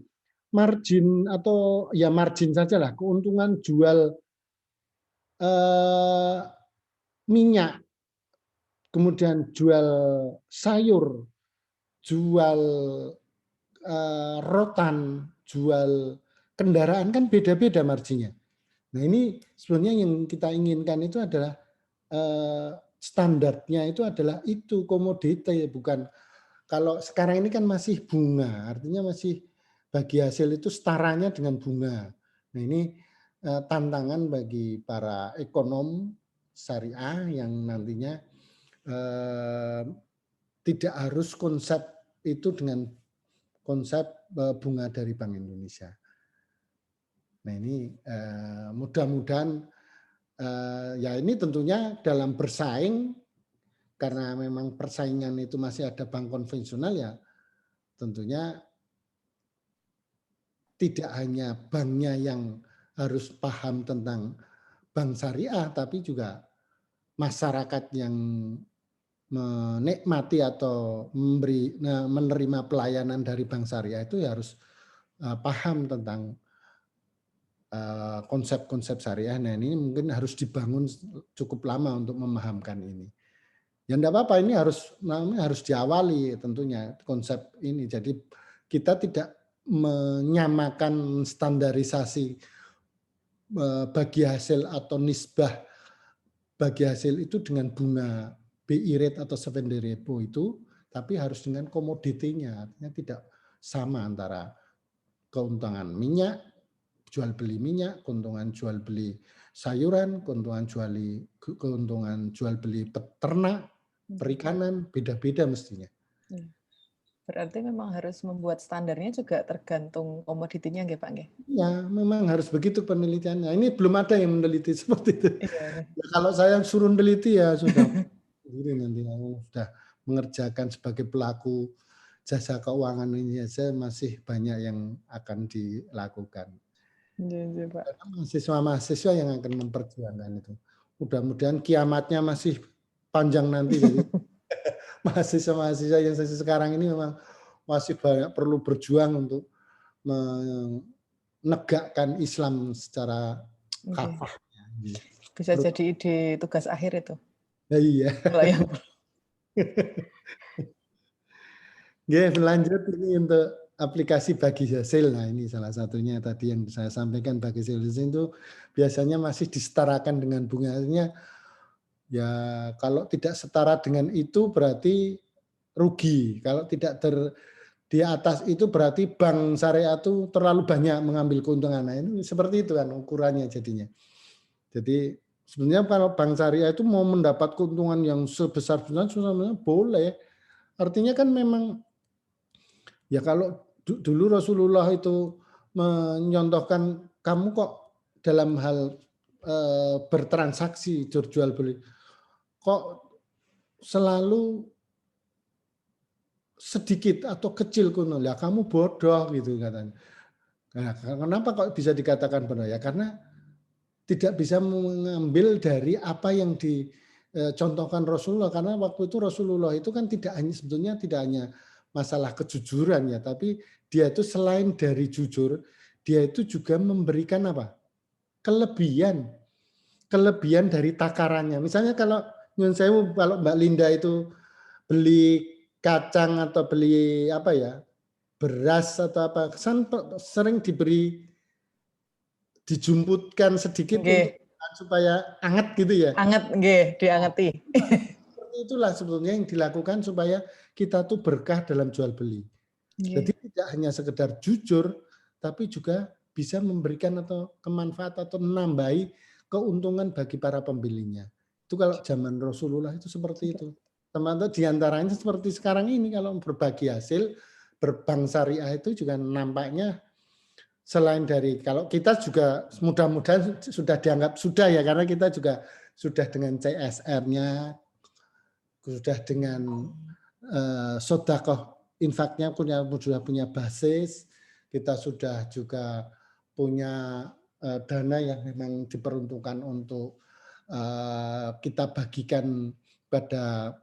margin atau ya margin sajalah, keuntungan jual minyak, kemudian jual sayur, jual rotan, jual kendaraan kan beda-beda marginnya. Nah ini sebenarnya yang kita inginkan itu adalah standarnya itu adalah itu komoditi, bukan kalau sekarang ini kan masih bunga, artinya masih bagi hasil itu setaranya dengan bunga. Nah ini tantangan bagi para ekonom syariah yang nantinya tidak harus konsep itu dengan konsep bunga dari Bank Indonesia. Nah ini mudah-mudahan ya ini tentunya dalam bersaing, karena memang persaingan itu masih ada bank konvensional ya tentunya tidak hanya banknya yang harus paham tentang bank syariah, tapi juga masyarakat yang menikmati atau menerima pelayanan dari bank syariah itu harus paham tentang konsep-konsep syariah. Nah ini mungkin harus dibangun cukup lama untuk memahamkan ini. Ya enggak apa-apa, ini harus diawali tentunya konsep ini. Jadi kita tidak menyamakan standarisasi bagi hasil atau nisbah bagi hasil itu dengan bunga BI rate atau 7-day repo itu, tapi harus dengan komoditinya. Artinya tidak sama antara keuntungan minyak, jual beli minyak, keuntungan jual beli sayuran, keuntungan jual beli peternak, perikanan, beda-beda mestinya. Berarti memang harus membuat standarnya juga tergantung komoditinya nggih Pak nggih? Ya, memang harus begitu penelitiannya. Ini belum ada yang meneliti seperti itu. Iya. Ya, kalau saya suruh meneliti ya sudah sendiri nanti sudah mengerjakan sebagai pelaku jasa keuangan ini saja masih banyak yang akan dilakukan. Iya, Pak. Karena mahasiswa-mahasiswa yang akan memperjuangkan itu. Mudah-mudahan kiamatnya masih panjang nanti. Jadi mahasiswa-mahasiswa yang sekarang ini memang masih banyak perlu berjuang untuk menegakkan Islam secara kafah. Bisa jadi ide tugas akhir itu. Nah, iya. Lanjut ini untuk aplikasi bagi hasil. Nah, ini salah satunya tadi yang saya sampaikan, bagi hasil itu biasanya masih disetarakan dengan bunganya. Ya, kalau tidak setara dengan itu berarti rugi. Kalau tidak di atas itu berarti bank syariah itu terlalu banyak mengambil keuntungan. Nah, ini seperti itu kan ukurannya jadinya. Jadi sebenarnya kalau bank syariah itu mau mendapat keuntungan yang sebesar-besarnya sebenarnya boleh. Artinya kan memang ya kalau dulu Rasulullah itu menyontohkan kamu kok dalam hal bertransaksi jual beli kok selalu sedikit atau kecil kuno, ya kamu bodoh gitu katanya. Nah, kenapa kok bisa dikatakan bodoh ya? Karena tidak bisa mengambil dari apa yang dicontohkan Rasulullah, karena waktu itu Rasulullah itu kan tidak hanya sebetulnya tidak hanya masalah kejujuran ya, tapi dia itu selain dari jujur, dia itu juga memberikan apa? Kelebihan dari takarannya. Misalnya kalau nyun sewu, kalau Mbak Linda itu beli kacang atau beli apa ya, beras atau apa, sering dijumputkan sedikit untuk supaya anget gitu ya. Anget nggih, diangeti. Seperti itulah sebetulnya yang dilakukan supaya kita tuh berkah dalam jual beli. Jadi tidak hanya sekedar jujur, tapi juga bisa memberikan atau kemanfaat atau menambahi keuntungan bagi para pembelinya. Itu kalau zaman Rasulullah itu seperti itu. Teman-teman diantaranya seperti sekarang ini kalau berbagi hasil berbank syariah itu juga nampaknya selain dari kalau kita juga mudah-mudahan sudah dianggap sudah ya, karena kita juga sudah dengan CSR-nya, sudah dengan sedekah infaknya sudah punya basis, kita sudah juga punya dana yang memang diperuntukkan untuk kita bagikan pada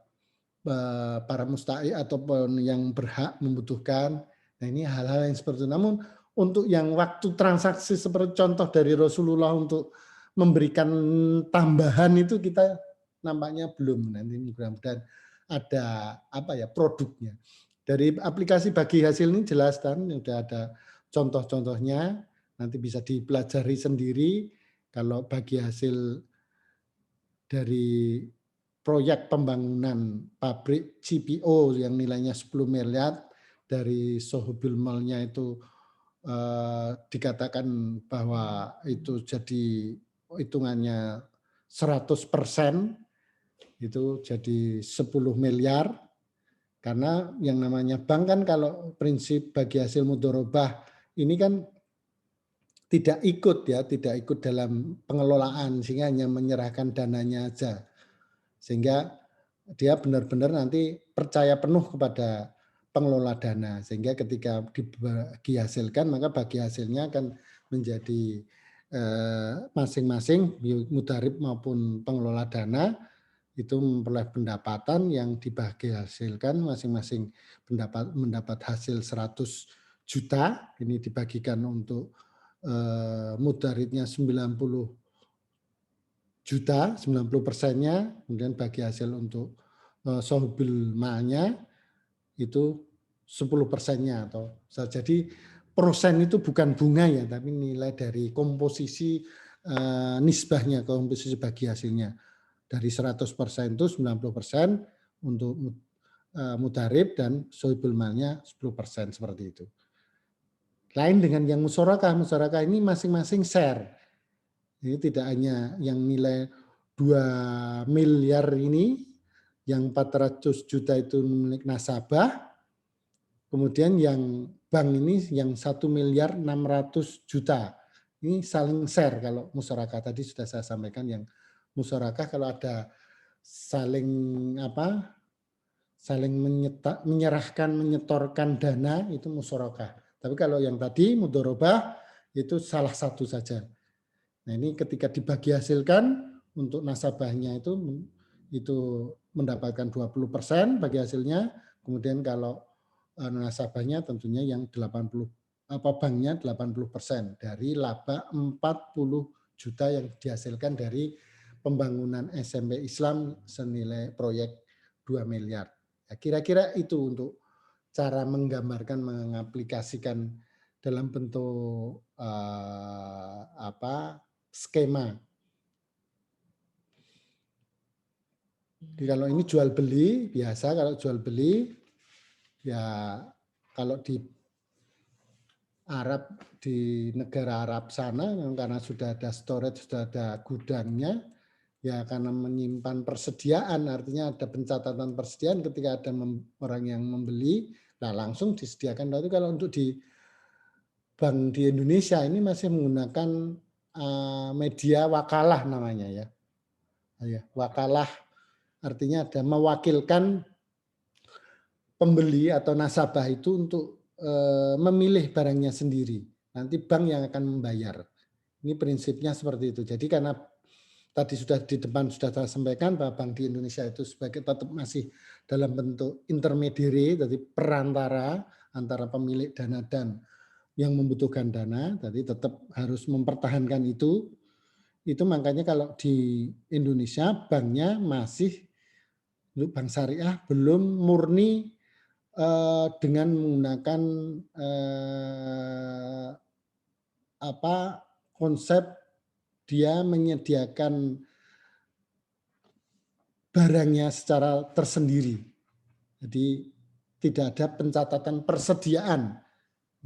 para mustahik ataupun yang berhak membutuhkan. Nah, ini hal-hal yang seperti itu. Namun untuk yang waktu transaksi seperti contoh dari Rasulullah untuk memberikan tambahan itu kita nampaknya belum. Nanti mudah-mudahan ada apa ya produknya. Dari aplikasi bagi hasil ini jelas kan sudah ada contoh-contohnya, nanti bisa dipelajari sendiri. Kalau bagi hasil dari proyek pembangunan pabrik CPO yang nilainya 10 miliar dari Sohibul Malnya itu dikatakan bahwa itu jadi hitungannya 100%, itu jadi 10 miliar. Karena yang namanya bank kan kalau prinsip bagi hasil mudharabah ini kan tidak ikut dalam pengelolaan, sehingga hanya menyerahkan dananya aja. Sehingga dia benar-benar nanti percaya penuh kepada pengelola dana, sehingga ketika dibagi hasilkan maka bagi hasilnya akan menjadi masing-masing mudharib maupun pengelola dana itu memperoleh pendapatan yang dibagi hasilkan, masing-masing mendapat hasil 100 juta, ini dibagikan untuk mudharibnya 90 juta, 90%-nya, kemudian bagi hasil untuk sohibul ma'nya itu 10%-nya. Jadi persen itu bukan bunga ya, tapi nilai dari komposisi nisbahnya, komposisi bagi hasilnya. Dari 100% itu 90% untuk mudharib dan sohibul ma'nya 10% seperti itu. Lain dengan yang musyarakah ini masing-masing share. Ini tidak hanya yang nilai 2 miliar ini, yang 400 juta itu milik nasabah, kemudian yang bank ini yang 1.600.000.000. Ini saling share kalau musyarakah. Tadi sudah saya sampaikan yang musyarakah kalau ada saling menyerahkan, menyetorkan dana itu musyarakah. Tapi kalau yang tadi mudharabah itu salah satu saja. Nah, ini ketika dibagi hasilkan untuk nasabahnya itu mendapatkan 20% bagi hasilnya, kemudian kalau nasabahnya tentunya yang 80 banknya 80% dari laba 40 juta yang dihasilkan dari pembangunan SMP Islam senilai proyek 2 miliar. Ya, kira-kira itu untuk cara menggambarkan, mengaplikasikan dalam bentuk skema. Jadi kalau ini jual beli biasa, kalau jual beli ya kalau di Arab, di negara Arab sana karena sudah ada storage, sudah ada gudangnya, ya karena menyimpan persediaan, artinya ada pencatatan persediaan ketika ada orang yang membeli, nah langsung disediakan. Tapi kalau untuk di bank di Indonesia ini masih menggunakan media wakalah namanya ya. Wakalah artinya ada mewakilkan pembeli atau nasabah itu untuk memilih barangnya sendiri. Nanti bank yang akan membayar. Ini prinsipnya seperti itu. Jadi karena tadi sudah di depan sudah saya sampaikan bahwa bank di Indonesia itu sebagai tetap masih dalam bentuk intermediary, jadi perantara antara pemilik dana dan yang membutuhkan dana, tadi tetap harus mempertahankan itu. Itu makanya kalau di Indonesia banknya masih untuk bank syariah belum murni dengan menggunakan konsep dia menyediakan barangnya secara tersendiri. Jadi tidak ada pencatatan persediaan.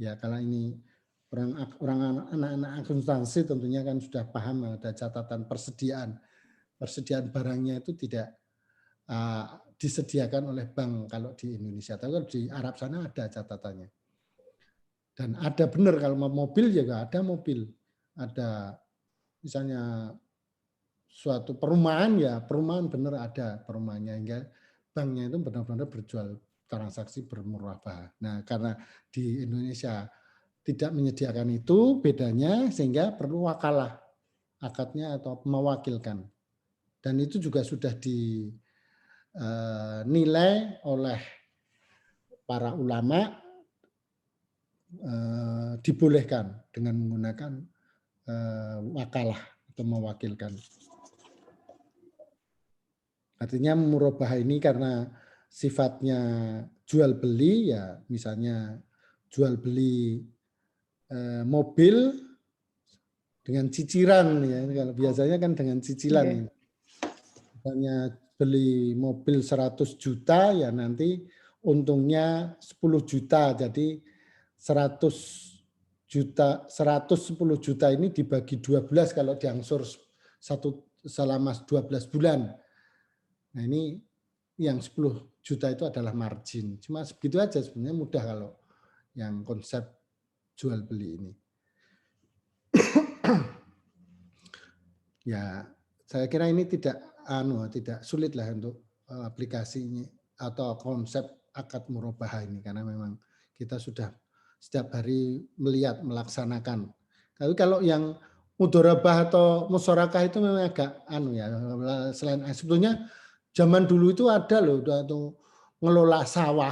Ya kalau ini orang anak-anak akuntansi tentunya kan sudah paham ada catatan persediaan. Persediaan barangnya itu tidak disediakan oleh bank kalau di Indonesia. Tapi kalau di Arab sana ada catatannya. Dan ada benar kalau mobil juga ada mobil. Ada misalnya suatu perumahan ya perumahan benar ada perumahannya hingga banknya itu benar-benar berjual transaksi bermurabah. Nah karena di Indonesia tidak menyediakan itu bedanya sehingga perlu wakalah akadnya atau mewakilkan. Dan itu juga sudah dinilai oleh para ulama dibolehkan dengan menggunakan wakalah atau mewakilkan. Artinya murabahah ini karena sifatnya jual beli ya misalnya jual beli mobil dengan cicilan ya kalau biasanya kan dengan cicilan ini. Misalnya beli mobil 100 juta ya nanti untungnya 10 juta jadi 110 juta ini dibagi 12 kalau diangsur selama 12 bulan. Nah ini yang 10 juta itu adalah margin. Cuma segitu aja sebenarnya mudah kalau yang konsep jual beli ini. Ya, saya kira ini tidak sulit lah untuk aplikasinya atau konsep akad murabahah ini karena memang kita sudah setiap hari melihat melaksanakan. Tapi kalau yang mudharabah atau musyarakah itu memang agak selain sebetulnya zaman dulu itu ada loh tuh ngelola sawah.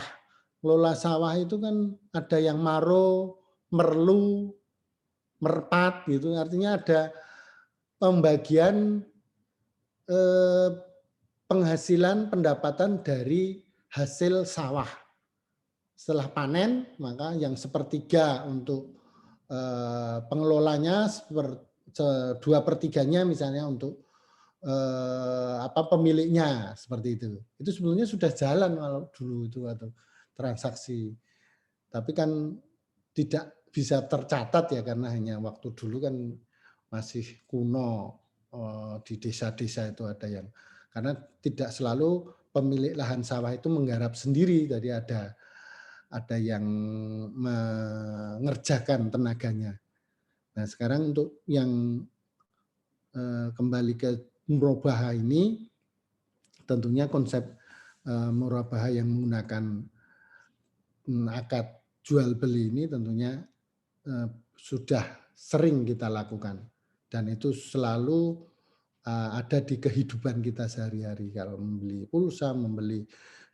Ngelola sawah itu kan ada yang maro, merlu, merpat gitu. Artinya ada pembagian penghasilan pendapatan dari hasil sawah. Setelah panen, maka yang sepertiga untuk pengelolanya, 2/3-nya misalnya untuk pemiliknya seperti itu. Itu sebetulnya sudah jalan kalau dulu itu atau transaksi. Tapi kan tidak bisa tercatat ya karena hanya waktu dulu kan masih kuno di desa-desa itu ada yang, karena tidak selalu pemilik lahan sawah itu menggarap sendiri, jadi ada yang mengerjakan tenaganya. Nah sekarang untuk yang kembali ke murabaha ini, tentunya konsep murabaha yang menggunakan akad jual beli ini tentunya sudah sering kita lakukan, dan itu selalu ada di kehidupan kita sehari-hari. Kalau membeli pulsa, membeli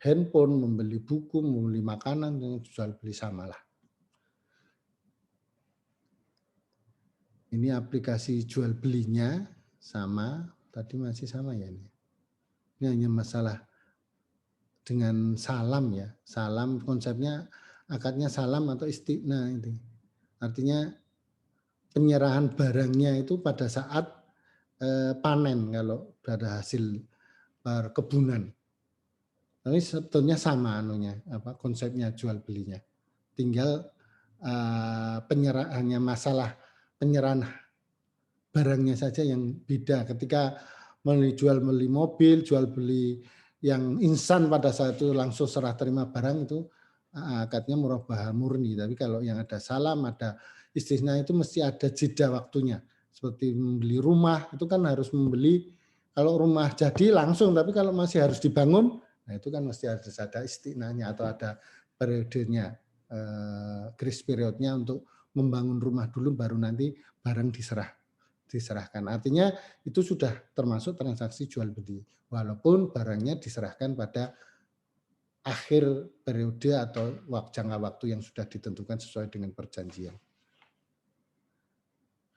handphone, membeli buku, membeli makanan, jual beli sama lah. Ini aplikasi jual belinya sama, tadi masih sama ya ini. Ini hanya masalah dengan salam ya. Salam konsepnya akadnya salam atau istiqna itu. Artinya penyerahan barangnya itu pada saat panen kalau ada hasil perkebunan. Tapi sebetulnya sama konsepnya jual belinya. Tinggal hanya masalah penyerahan barangnya saja yang beda. Ketika jual beli mobil, jual beli yang instan pada saat itu langsung serah terima barang itu akadnya murabaha murni. Tapi kalau yang ada salam, ada istisna itu mesti ada jeda waktunya. Seperti membeli rumah itu kan harus membeli, kalau rumah jadi langsung, tapi kalau masih harus dibangun, nah itu kan mesti harus ada istinanya atau ada periodenya, grace periodnya untuk membangun rumah dulu baru nanti barang diserahkan. Artinya itu sudah termasuk transaksi jual beli, walaupun barangnya diserahkan pada akhir periode atau jangka waktu yang sudah ditentukan sesuai dengan perjanjian.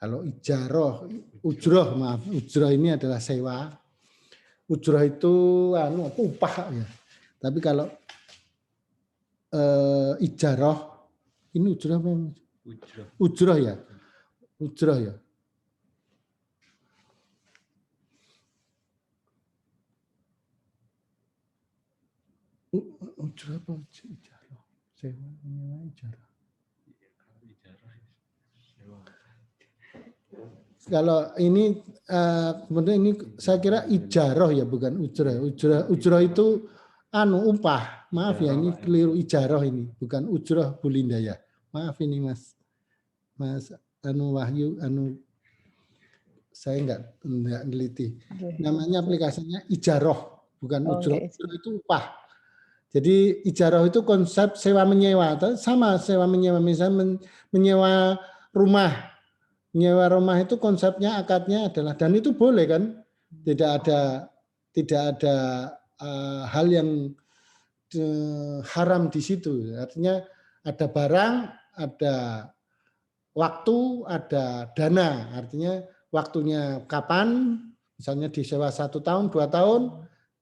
Kalau ijaroh, ujroh ini adalah sewa. Ujroh itu upah ya. Tapi kalau ijaroh, ini ujroh apa? Ujroh ya. Ujroh ya. Ujroh apa? Ijaroh. Sewa, menyewa, ijaroh. Kalau ini kemudian ini saya kira ijaroh ya, bukan ujroh. Ujroh itu upah. Maaf ya, ini keliru, ijaroh ini, bukan ujroh Bu Linda ya. Maaf ini Mas Wahyu, saya enggak neliti. Namanya aplikasinya ijaroh, bukan ujroh. Ujroh itu upah. Jadi ijaroh itu konsep sewa menyewa, sama sewa menyewa, misalnya menyewa rumah. Menyewa rumah itu konsepnya akadnya adalah, dan itu boleh kan, tidak ada hal yang haram di situ. Artinya ada barang, ada waktu, ada dana. Artinya waktunya kapan, misalnya disewa 1 tahun, 2 tahun,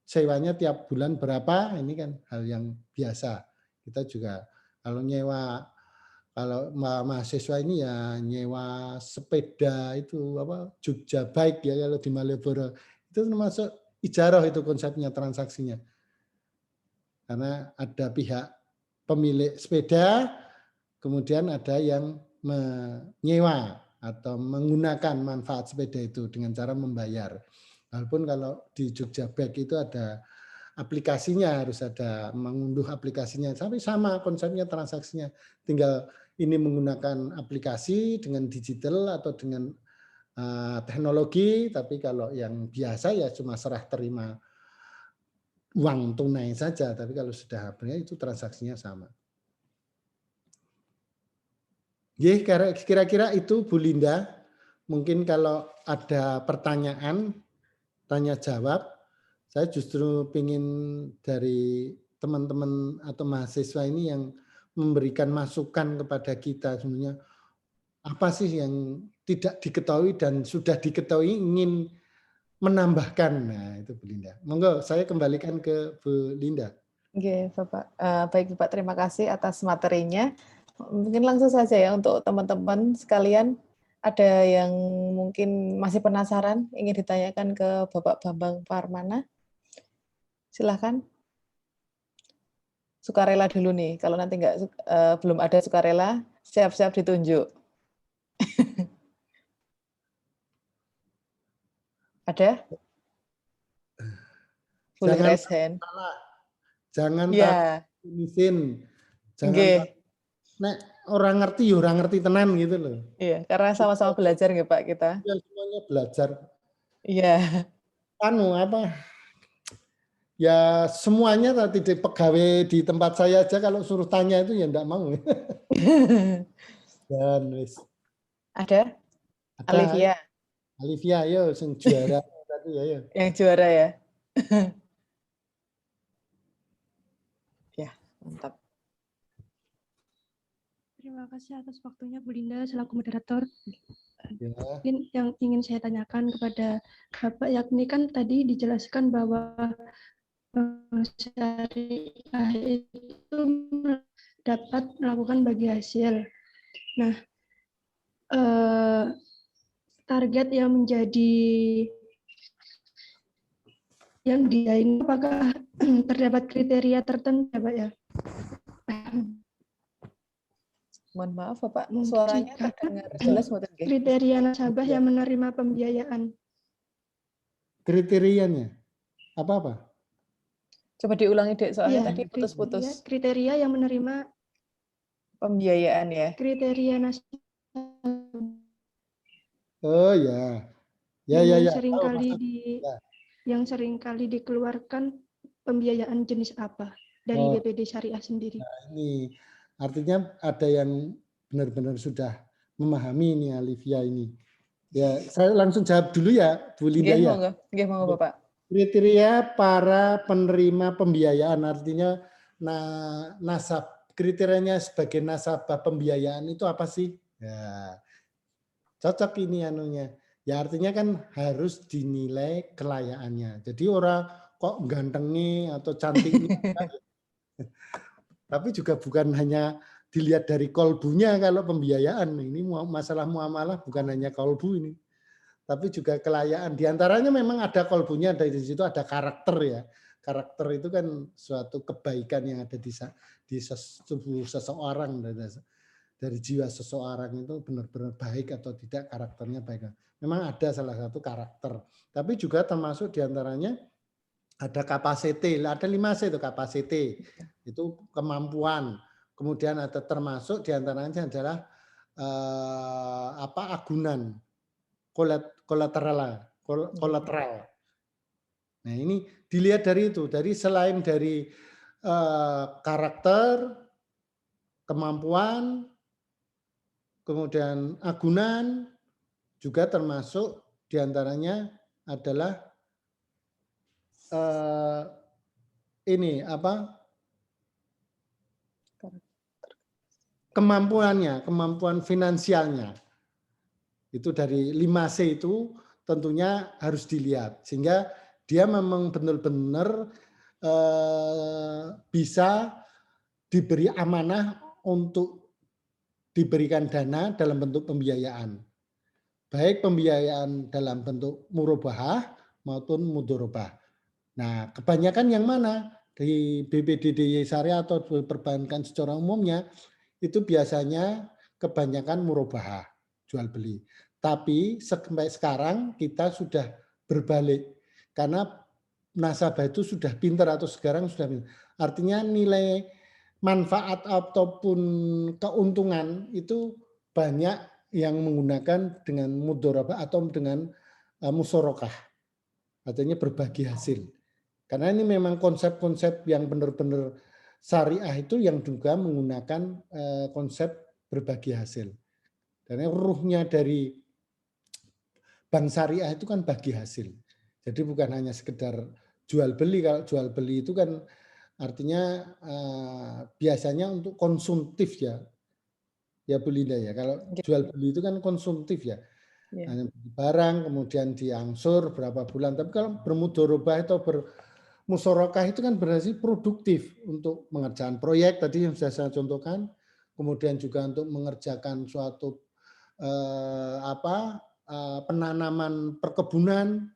sewanya tiap bulan berapa, ini kan hal yang biasa. Kita juga kalau nyewa, kalau mahasiswa ini ya nyewa sepeda itu Jogja Bike ya, kalau di Malioboro itu termasuk ijarah, itu konsepnya, transaksinya. Karena ada pihak pemilik sepeda, kemudian ada yang menyewa atau menggunakan manfaat sepeda itu dengan cara membayar. Walaupun kalau di Jogja Bike itu ada aplikasinya, harus ada mengunduh aplikasinya, tapi sama konsepnya, transaksinya. Tinggal ini menggunakan aplikasi dengan digital atau dengan teknologi, tapi kalau yang biasa ya cuma serah terima uang tunai saja, tapi kalau sudah itu transaksinya sama. Kira-kira itu Bu Linda. Mungkin kalau ada pertanyaan, tanya jawab. Saya justru ingin dari teman-teman atau mahasiswa ini yang memberikan masukan kepada kita, sebenarnya apa sih yang tidak diketahui dan sudah diketahui ingin menambahkan. Nah itu Bu Linda. Monggo saya kembalikan ke Bu Linda. Oke, Bapak. Baik Bapak, terima kasih atas materinya. Mungkin langsung saja ya untuk teman-teman sekalian, ada yang mungkin masih penasaran ingin ditanyakan ke Bapak Bambang Parmana. Silahkan. Sukarela dulu nih, kalau nanti belum ada sukarela, siap-siap ditunjuk. Ada? Boleh Jangan raise hand. salah, jangan Ya, takut izin, jangan nggih. nek orang ngerti ya orang ngerti tenan gitu loh. Iya, karena sama-sama belajar nggih Pak kita. Ya semuanya belajar. Iya. Ya semuanya tidak pegawai di tempat saya aja kalau suruh tanya itu ya enggak mau. Dan wis. Ada? Ada Alivia Alivia ayo sing juara tadi ya. yang juara ya. Ya, mantap. Terima kasih atas waktunya Bu Linda selaku moderator. Ya. Mungkin yang ingin saya tanyakan kepada Bapak, yakni kan tadi dijelaskan bahwa syariah itu dapat melakukan bagi hasil. Nah, target yang menjadi yang ini apakah terdapat kriteria tertentu ya Pak ya? Mohon maaf Bapak, Mungkin suaranya jika terdengar jelas mboten nggih? kriteria nasabah yang menerima pembiayaan. Kriterianya apa? Coba diulangi Dek, soalnya Iya, tadi putus-putus. kriteria yang menerima Pembiayaan ya. kriteria nasabah Oh ya. yang Ya. seringkali Ya. yang seringkali dikeluarkan pembiayaan jenis apa dari BPD Syariah sendiri? Ini artinya ada yang benar-benar sudah memahami ini Alivia ini. Ya, saya langsung jawab dulu ya, Bu Linda ya. Nggih, monggo Bapak. Kriteria para penerima pembiayaan artinya kriterianya sebagai nasabah pembiayaan itu apa sih? Ya, cocok ini anunya. Ya artinya kan harus dinilai kelayaannya. Jadi orang kok gantengnya atau cantiknya tapi juga bukan hanya dilihat dari kolbunya kalau pembiayaan. Ini masalah muamalah bukan hanya kolbu ini. Tapi juga kelayaan. Di antaranya memang ada kolbunya, dari situ ada karakter ya. Karakter itu kan suatu kebaikan yang ada di tubuh seseorang. Dari jiwa seseorang itu benar-benar baik atau tidak, karakternya baik. Memang ada salah satu karakter. Tapi juga termasuk di antaranya ada capacity, ada 5C itu capacity, itu kemampuan. Kemudian ada termasuk diantaranya adalah agunan, kolateral. Nah ini dilihat dari itu, dari selain dari karakter, kemampuan, kemudian agunan, juga termasuk diantaranya adalah ini kemampuan finansialnya. Itu dari 5C itu tentunya harus dilihat sehingga dia memang benar-benar bisa diberi amanah untuk diberikan dana dalam bentuk pembiayaan. Baik pembiayaan dalam bentuk murabahah maupun mudharabah. Nah, kebanyakan yang mana? Di BPDDY Syariah atau perbankan secara umumnya itu biasanya kebanyakan murabahah, jual beli. Tapi sampai sekarang kita sudah berbalik karena nasabah itu sudah pintar atau sekarang sudah pintar. Artinya nilai manfaat ataupun keuntungan itu banyak yang menggunakan dengan mudharabah atau dengan musyarakah. Artinya berbagi hasil. Karena ini memang konsep-konsep yang benar-benar syariah itu yang juga menggunakan konsep berbagi hasil. Karena ruhnya dari bank syariah itu kan bagi hasil. Jadi bukan hanya sekedar jual beli. Kalau jual beli itu kan artinya biasanya untuk konsumtif ya. Ya Bu Linda ya. Kalau jual beli itu kan konsumtif ya. Hanya barang kemudian diangsur berapa bulan. Tapi kalau bermudharabah atau musyarakah itu kan berarti produktif untuk mengerjakan proyek tadi yang sudah saya contohkan, kemudian juga untuk mengerjakan suatu penanaman perkebunan,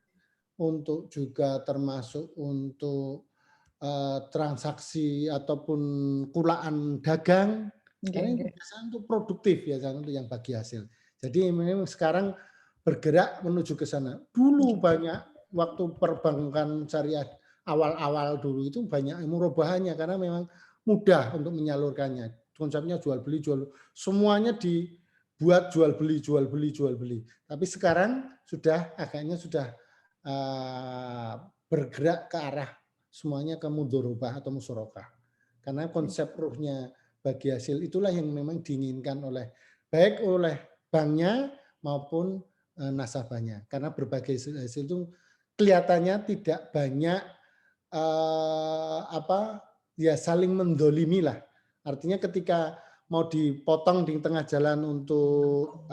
untuk juga termasuk untuk transaksi ataupun kulaan dagang, karena itu biasanya untuk produktif ya, untuk yang bagi hasil. Jadi memang sekarang bergerak menuju ke sana. Dulu banyak waktu perbankan syariah awal-awal dulu itu banyak murobahannya karena memang mudah untuk menyalurkannya. Konsepnya jual beli, semuanya dibuat jual beli, jual beli, jual beli. Tapi sekarang agaknya sudah bergerak ke arah semuanya ke mudorobah atau musorokah. Karena konsep ruhnya bagi hasil itulah yang memang diinginkan baik oleh banknya maupun nasabahnya. Karena berbagai hasil itu kelihatannya tidak banyak saling mendolimi lah. Artinya ketika mau dipotong di tengah jalan untuk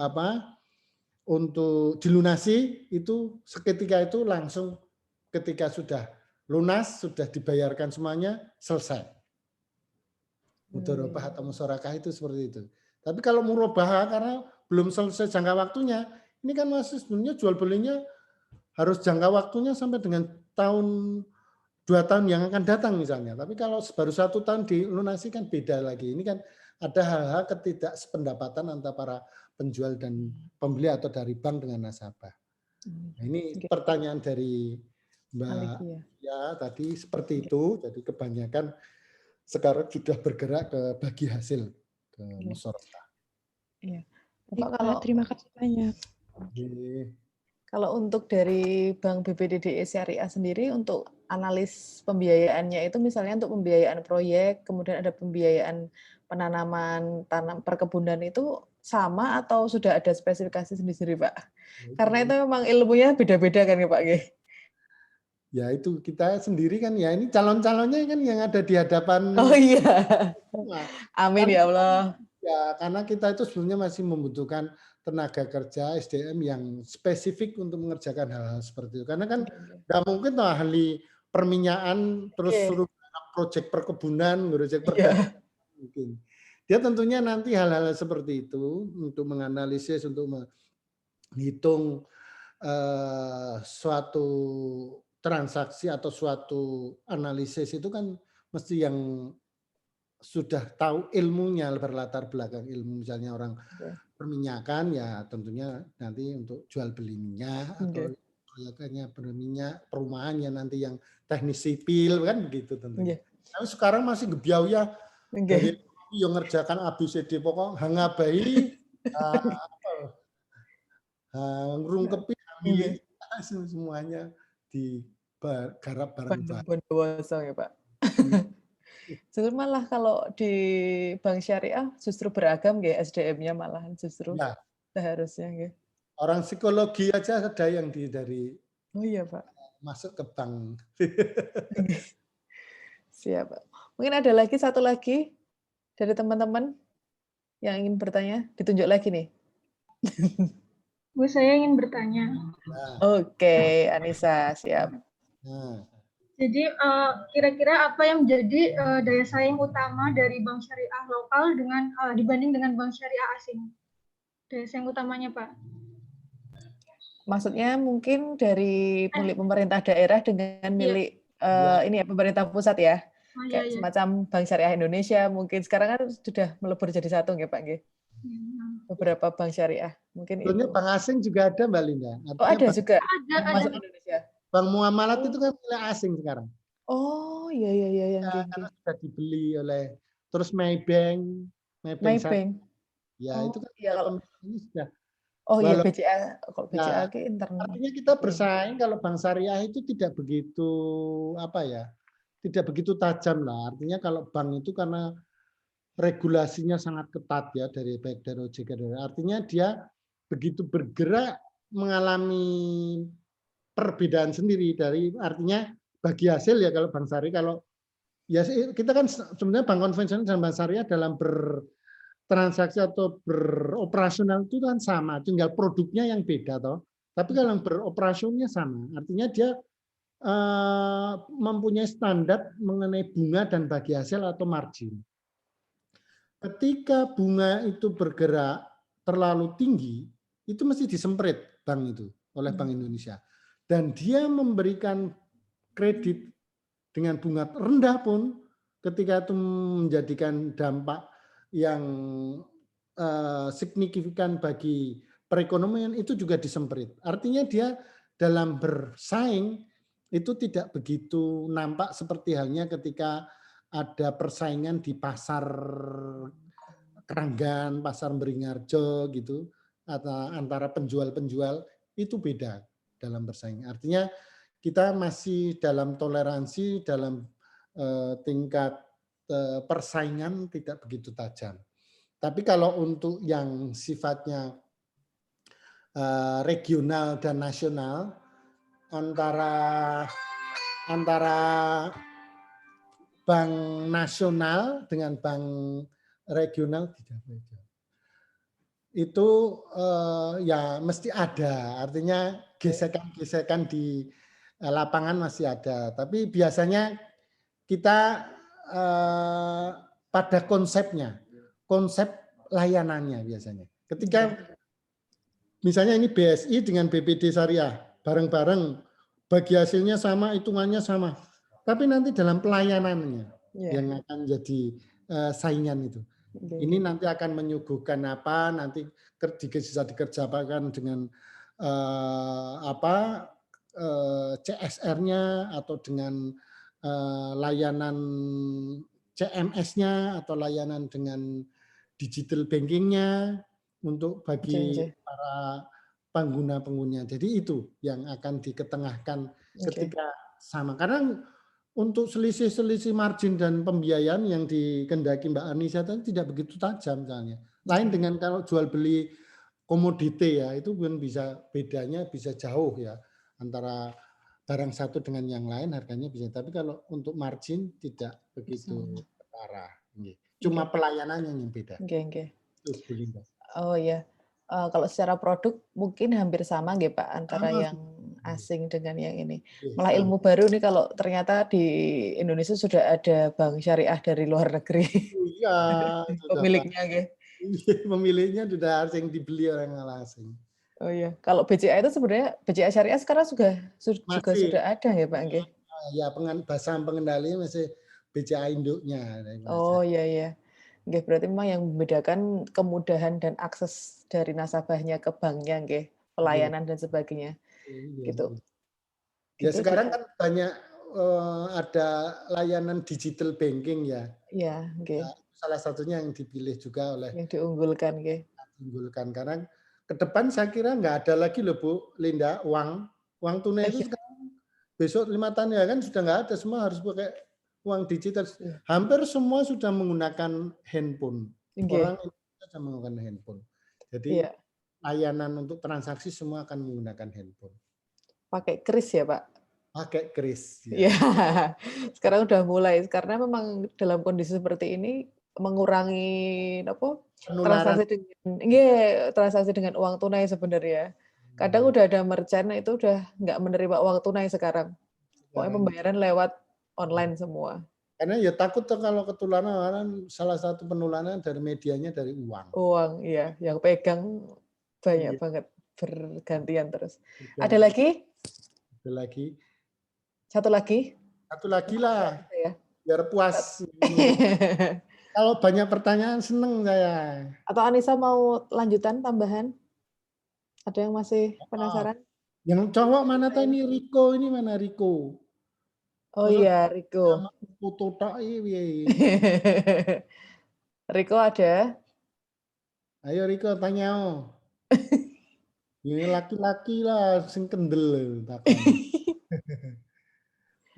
dilunasi itu seketika itu langsung ketika sudah lunas, sudah dibayarkan semuanya, selesai. Mudorobah atau musyarakah itu seperti itu. Tapi kalau murabahah karena belum selesai jangka waktunya, ini kan masih sebenarnya jual belinya harus jangka waktunya sampai dengan 2 tahun yang akan datang misalnya. Tapi kalau baru 1 tahun dilunasi kan beda lagi. Ini kan ada hal-hal ketidaksependapatan antara para penjual dan pembeli atau dari bank dengan nasabah. Nah, ini pertanyaan dari Mbak ya tadi seperti itu. Jadi kebanyakan sekarang sudah bergerak ke bagi hasil ke musyarakah. Iya. Bapak, terima kasih banyak. Kalau untuk dari Bank BPDDI Syariah sendiri untuk analis pembiayaannya itu misalnya untuk pembiayaan proyek, kemudian ada pembiayaan penanaman tanam perkebunan itu sama atau sudah ada spesifikasi sendiri, Pak? Karena itu memang ilmunya beda-beda kan ya, Pak? Ya itu kita sendiri kan ya ini calon-calonnya kan yang ada di hadapan. Oh iya. Amin ya Allah. Ya karena kita itu sebenarnya masih membutuhkan tenaga kerja SDM yang spesifik untuk mengerjakan hal-hal seperti itu. Karena kan nggak mungkin tuh ahli perminyakan terus suruh proyek perkebunan, proyek perdagangan mungkin. Dia tentunya nanti hal-hal seperti itu untuk menganalisis, untuk menghitung suatu transaksi atau suatu analisis itu kan mesti yang sudah tahu ilmunya, berlatar belakang ilmu, misalnya orang perminyakan ya tentunya nanti untuk jual beli minyak atau proyeknya berminyak, perumahan ya nanti yang teknis sipil kan begitu tentunya. Tapi sekarang masih gebiau ya dari yang ngerjakan ABCD pokok hangabai ngrungkepi ambil semuanya digarap bareng-bareng. Bondowoso ya Pak. Justru malah kalau di Bank Syariah justru beragam ya SDM-nya malahan justru seharusnya ya. Orang psikologi aja ada yang dari oh iya Pak masuk ke bank. Siap Pak. Mungkin ada lagi satu lagi dari teman-teman yang ingin bertanya, ditunjuk lagi nih. Bu, saya ingin bertanya. Oke, Anissa, siap. Jadi kira-kira apa yang menjadi daya saing utama dari bank syariah lokal dibanding dengan bank syariah asing? Daya saing utamanya, Pak? Maksudnya mungkin dari milik pemerintah daerah dengan milik ini ya pemerintah pusat ya, kayak semacam Bank Syariah Indonesia. Mungkin sekarang kan sudah melebur jadi satu ya Pak G. Beberapa bank syariah mungkin itu. Bank asing juga ada Mbak Linda. Oh ada juga. Ada. Indonesia. Bank muamalat itu kan milik asing sekarang. Oh iya yang karena sudah dibeli oleh terus Maybank. Ya itu kan kalau ini sudah. Oh iya BCA kalau BCA ke internal. Artinya kita bersaing kalau bank syariah itu tidak begitu tidak begitu tajam lah. Artinya kalau bank itu karena regulasinya sangat ketat ya baik dari OJK. Artinya dia begitu bergerak mengalami perbedaan sendiri dari artinya bagi hasil ya kalau bank syariah kalau ya kita kan sebenarnya bank konvensional dan bank syariah dalam bertransaksi atau beroperasional itu kan sama, tinggal produknya yang beda toh. Tapi kalau yang beroperasionalnya sama, artinya dia mempunyai standar mengenai bunga dan bagi hasil atau margin. Ketika bunga itu bergerak terlalu tinggi, itu mesti disemprit bank itu oleh Bank Indonesia. Dan dia memberikan kredit dengan bunga rendah pun ketika itu menjadikan dampak yang signifikan bagi perekonomian itu juga disemprit. Artinya dia dalam bersaing itu tidak begitu nampak seperti halnya ketika ada persaingan di pasar Keranggan, pasar Beringharjo gitu, atau antara penjual-penjual itu beda dalam bersaing. Artinya kita masih dalam toleransi, dalam tingkat persaingan tidak begitu tajam. Tapi kalau untuk yang sifatnya regional dan nasional, antara bank nasional dengan bank regional tidak beda. Itu ya mesti ada, artinya gesekan-gesekan di lapangan masih ada. Tapi biasanya kita pada konsepnya, konsep layanannya biasanya. Ketika misalnya ini BSI dengan BPD Syariah, bareng-bareng, bagi hasilnya sama, hitungannya sama. Tapi nanti dalam pelayanannya yang akan jadi saingan itu. Ini nanti akan menyuguhkan apa, nanti bisa dikerjakan dengan CSR-nya atau dengan layanan CMS-nya atau layanan dengan digital banking-nya untuk bagi para pengguna-pengguna. Jadi itu yang akan diketengahkan ketika sama. Karena untuk selisih-selisih margin dan pembiayaan yang dikendaki Mbak Anissa tadi tidak begitu tajam misalnya. Lain dengan kalau jual beli komoditi ya, itu pun bisa bedanya bisa jauh ya antara barang satu dengan yang lain harganya bisa. Tapi kalau untuk margin tidak begitu parah. Cuma pelayanannya yang beda. Oh ya. Kalau secara produk mungkin hampir sama nggih Pak antara yang asing dengan yang ini. Malah ilmu baru nih kalau ternyata di Indonesia sudah ada bank syariah dari luar negeri. Iya, pemiliknya nggih. Pemiliknya sudah asing, dibeli orang asing. Oh iya. Kalau BCA itu sebenarnya BCA syariah sekarang juga sudah ada ya Pak nggih. Ya, saham pengendali masih BCA induknya. Oh iya iya. Nggih, berarti memang yang membedakan kemudahan dan akses dari nasabahnya ke banknya nggih, pelayanan dan sebagainya. Gitu. Ya sekarang kan banyak ada layanan digital banking ya. Iya, nggih. Salah satunya yang dipilih juga oleh yang diunggulkan nggih. Diunggulkan karena ke depan saya kira nggak ada lagi loh Bu Linda uang tunai itu sekarang besok 5 tahun ya kan sudah nggak ada, semua harus pakai uang digital. Hampir semua sudah menggunakan handphone. Orang sudah menggunakan handphone. Jadi layanan untuk transaksi semua akan menggunakan handphone. Pakai kris ya Pak? Pakai kris. Ya. Sekarang udah mulai karena memang dalam kondisi seperti ini mengurangi transaksi dengan uang tunai sebenarnya. Kadang udah ada merchant itu udah nggak menerima uang tunai sekarang. Pokoknya pembayaran lewat online semua. Karena ya takut tuh kalau ketularan, salah satu penularan dari medianya dari uang. Uang, iya. Yang pegang banyak banget, bergantian terus. Ada lagi? Ada lagi. Satu lagi? Satu lagi lah, biar puas. Kalau banyak pertanyaan seneng saya. Atau Anissa mau lanjutan, tambahan? Ada yang masih penasaran? Yang cowok mana tuh ini Riko, ini mana Riko? Oh iya, Riko. Foto tok Riko ada? Ayo Riko tanya. Ini laki-laki lah, sing kendel.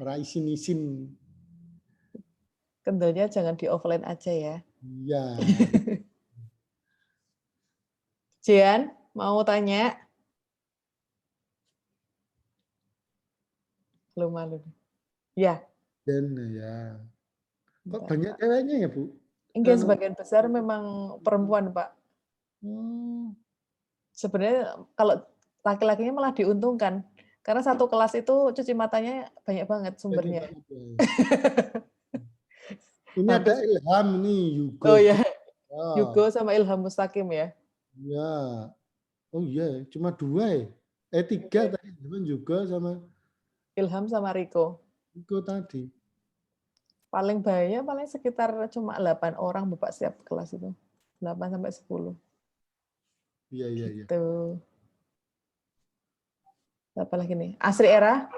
Ora isin-isin. Kendelnya jangan di offline aja ya. Iya. Jian, mau tanya? Malu-malu. Ya. Dan ya. Kok banyak ceweknya ya, Bu? Enggak, sebagian besar memang perempuan, Pak. Sebenarnya kalau laki-lakinya malah diuntungkan. Karena satu kelas itu cuci matanya banyak banget sumbernya. Ini ada Ilham nih, Yugo. Oh ya, Yugo sama Ilham Mustaqim ya? Ya. Oh iya, cuma 2 ya? 3 tadi, juga sama Ilham sama Riko. Riko tadi. Paling banyak paling sekitar cuma 8 orang Bapak setiap kelas itu. 8 sampai 10. Iya, iya, iya. Tuh. Apa lagi nih? Asri Era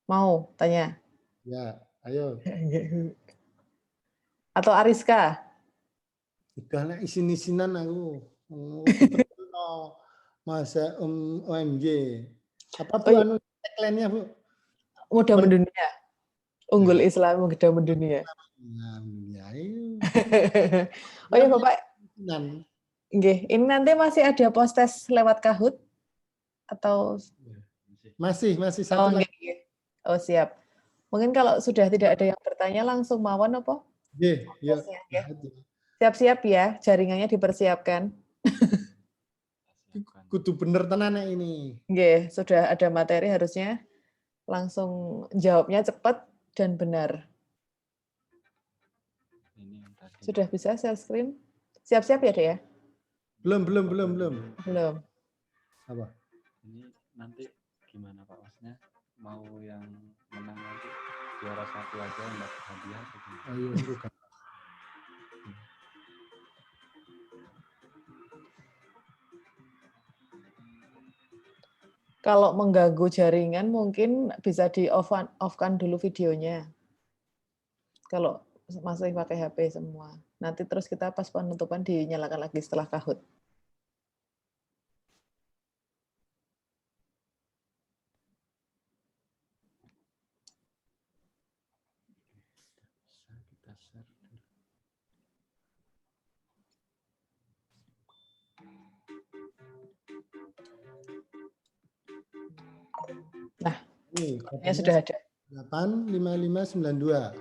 mau tanya? Ya, ayo. Atau Ariska? Udah lah isin-isinan aku. Diperkenal masa OMJ. Apa Oh Bu iya, anu tagline-nya Bu? muda mendunia. Unggul Nah, Islam, muda mendunia. ya, ayo. Oh ya Bapak, Isinan. nggih, ini nanti masih ada post-test lewat Kahoot atau Masih oh satu nggih, lagi. nggih. Oh siap. Mungkin kalau sudah tidak ada yang bertanya langsung mawon apa? Nggih, ya. Post-testnya, nggih. Siap-siap ya, jaringannya dipersiapkan. Kudu bener tenan nek ini. Nggih, sudah ada materi harusnya langsung jawabnya cepat dan benar. Ini yang tadi. Sudah bisa share screen? Siap-siap ya, Dek ya? Belum. Belum. Apa? Ini nanti gimana Pak? Maksudnya mau yang menang nanti juara 1 aja yang dapat hadiah atau gimana? Ayo, bukan. Kalau mengganggu jaringan mungkin bisa di off-kan dulu videonya. Kalau masih pakai HP semua. Nanti terus kita pas penutupan dinyalakan lagi setelah Kahoot. Kita share dulu. Nah, Ini ya sudah ada. 85592.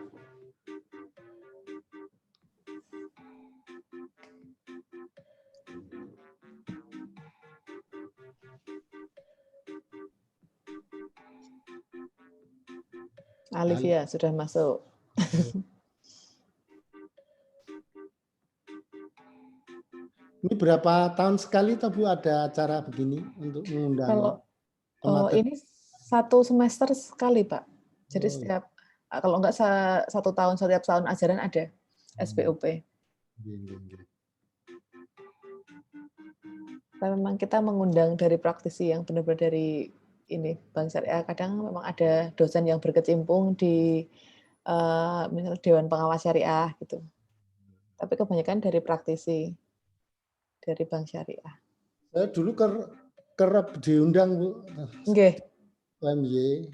Alivia sudah masuk. Ini berapa tahun sekali toh Bu ada acara begini untuk mengundang Kalau pemateri? ini 1 semester sekali, Pak. Jadi Oh. setiap kalau enggak 1 tahun setiap tahun ajaran ada SPOP. Iya. Tapi memang kita mengundang dari praktisi yang benar-benar dari ini Bank Syariah. Kadang memang ada dosen yang berkecimpung di misalnya Dewan Pengawas Syariah gitu. Tapi kebanyakan dari praktisi dari Bank Syariah. Saya dulu kerap diundang Bu Nggih. OMY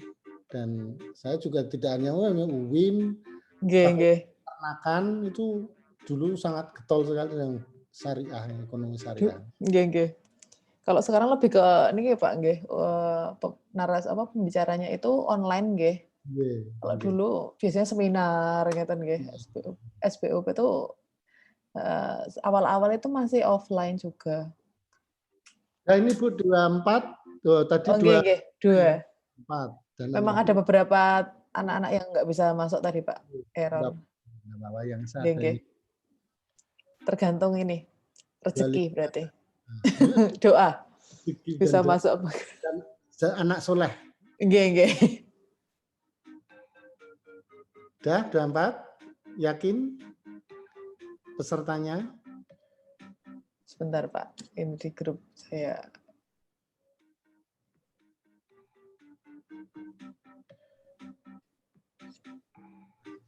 dan saya juga tidak hanya UIN, Nggih. Pernakan itu dulu sangat getol sekali dengan syariah, ekonomi syariah. Nggih. Kalau sekarang lebih ke ini Pak nggih, pembicaranya itu online nggih. Kalau dulu biasanya seminar ngeten nggih, SPOP itu awal-awal itu masih offline juga. Nah ini Bu 24, tadi Oh nggih, 2. 4. Dan Memang ada beberapa anak-anak yang nggak bisa masuk tadi Pak, error. Yang Nggih. Tergantung ini, rezeki berarti. Nah, Doa bisa dan masuk. Dan anak soleh. Nggih. Udah 24? Yakin pesertanya? Sebentar Pak, ini di grup saya.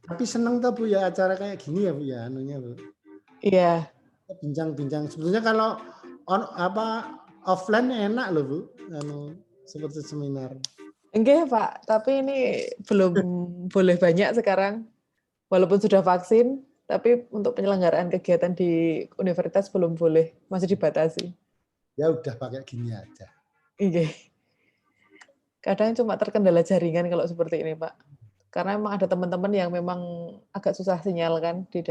Tapi seneng tuh Bu ya acara kayak gini ya Bu ya anunya Bu. Iya. Bincang-bincang. Sebetulnya kalau offline enak loh Bu, seperti seminar. Enggak Pak, tapi ini belum boleh banyak sekarang. Walaupun sudah vaksin, tapi untuk penyelenggaraan kegiatan di universitas belum boleh, masih dibatasi. Ya udah pakai gini aja. Iya. Kadang cuma terkendala jaringan kalau seperti ini Pak. Karena memang ada teman-teman yang memang agak susah sinyal kan di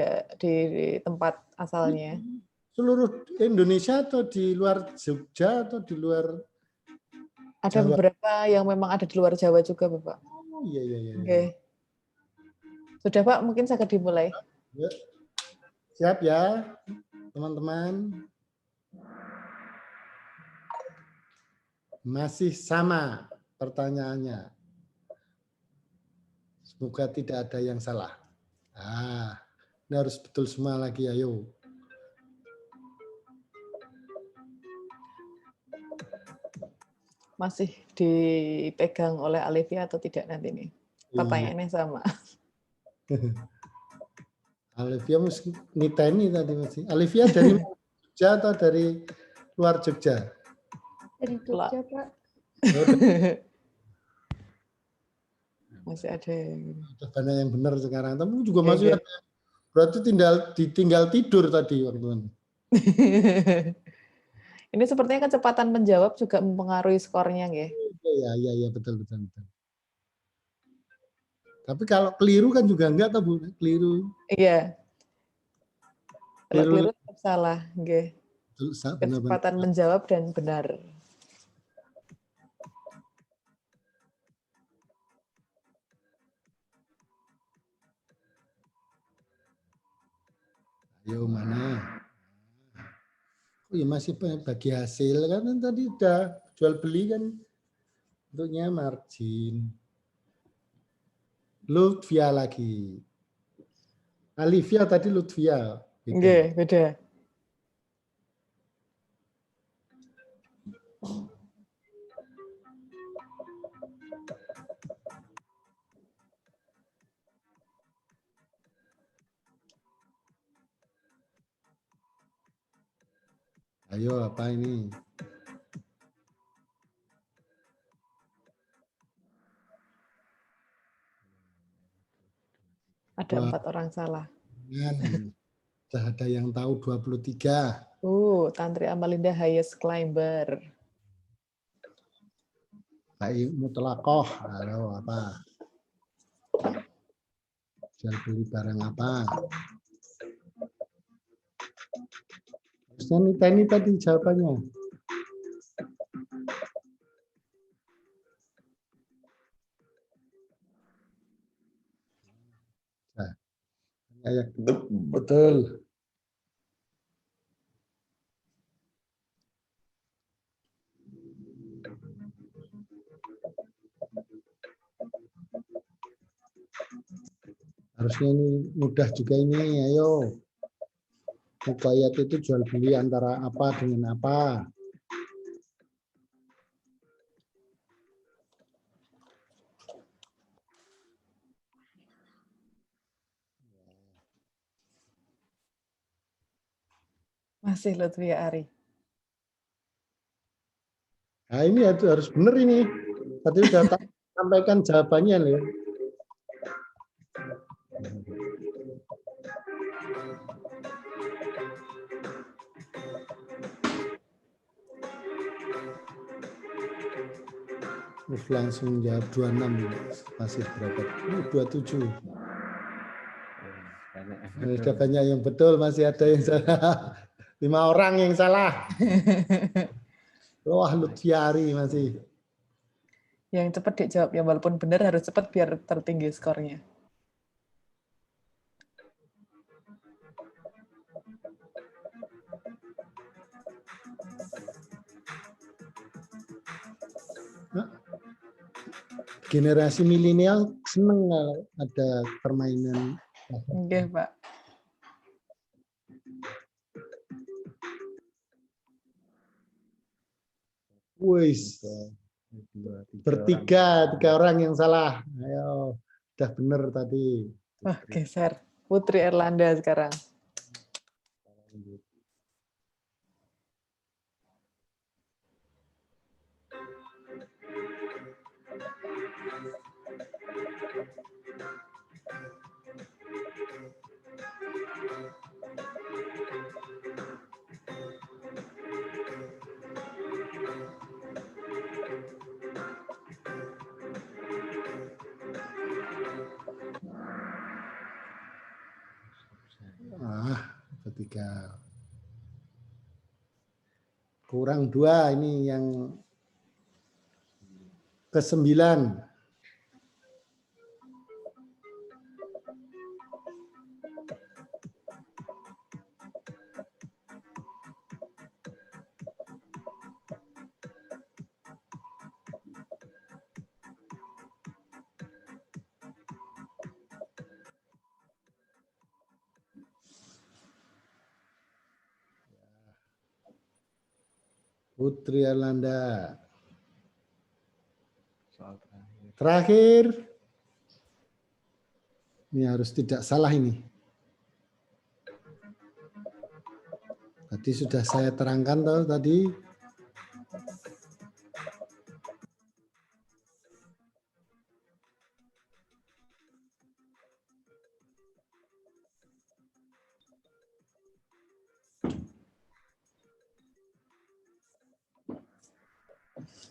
tempat asalnya. Seluruh Indonesia atau di luar Jogja atau di luar Ada Jawa? beberapa yang memang ada di luar Jawa juga Bapak. Oh iya. Oke. Sudah Pak, mungkin saya dimulai. Ya. Siap ya teman-teman. Masih sama pertanyaannya. Semoga tidak ada yang salah. Ini harus betul semua lagi, ayo. masih dipegang oleh Alivia atau tidak nanti nih? Pertanyaannya sama. Alivia mesti niteni tadi masih. Alivia dari Jogja atau dari luar Jogja? Dari Jogja, Pak. Masih ada yang... Ada banyak yang benar sekarang. Tapi juga Oke, masih oke. ada. Berarti ditinggal tidur tadi waktu itu. Ini sepertinya kecepatan menjawab juga mempengaruhi skornya, nggih. Iya, betul. Tapi kalau keliru kan juga enggak tahu, Bu. Keliru. Iya. Kalau Keliru. keliru tetap salah, nggih. Benar-benar. Kecepatan menjawab dan benar. Ayo mana? Oh ya masih bagi hasil kan tadi udah jual beli kan untuknya margin. Lutfia lagi. Alivia tadi Lutfia. Nggih, beda. Ayo apa ini? Ada 4 orang salah. Sudah ada yang tahu 23. Tantri Amalinda highest climber. Baik mutlakoh. Halo apa? Jual beli barang apa? Harusnya ini tadi jawabannya. Nah, ya, betul. Harusnya ini mudah juga ini. Ayo. Mukayat itu jual beli antara apa dengan apa? Masih Lutfia Ari. Nah ini harus benar ini. Tadi sudah sampaikan jawabannya loh. Langsung jawab 26 masih berapa? 27. Sudah banyak yang betul, masih ada yang salah. 5 orang yang salah. Wah, Lutfiari masih. Yang cepat dijawab, ya walaupun benar harus cepat biar tertinggi skornya. Generasi milenial seneng kalau ada permainan. Oke, Pak. Wis. Tiga orang yang salah. Ayo, udah bener tadi. Wah, geser. Putri Erlanda sekarang. Ketiga. Kurang 2 ini yang ke-9. Putri Erlanda. Terakhir, ini harus tidak salah ini. Tadi sudah saya terangkan toh tadi.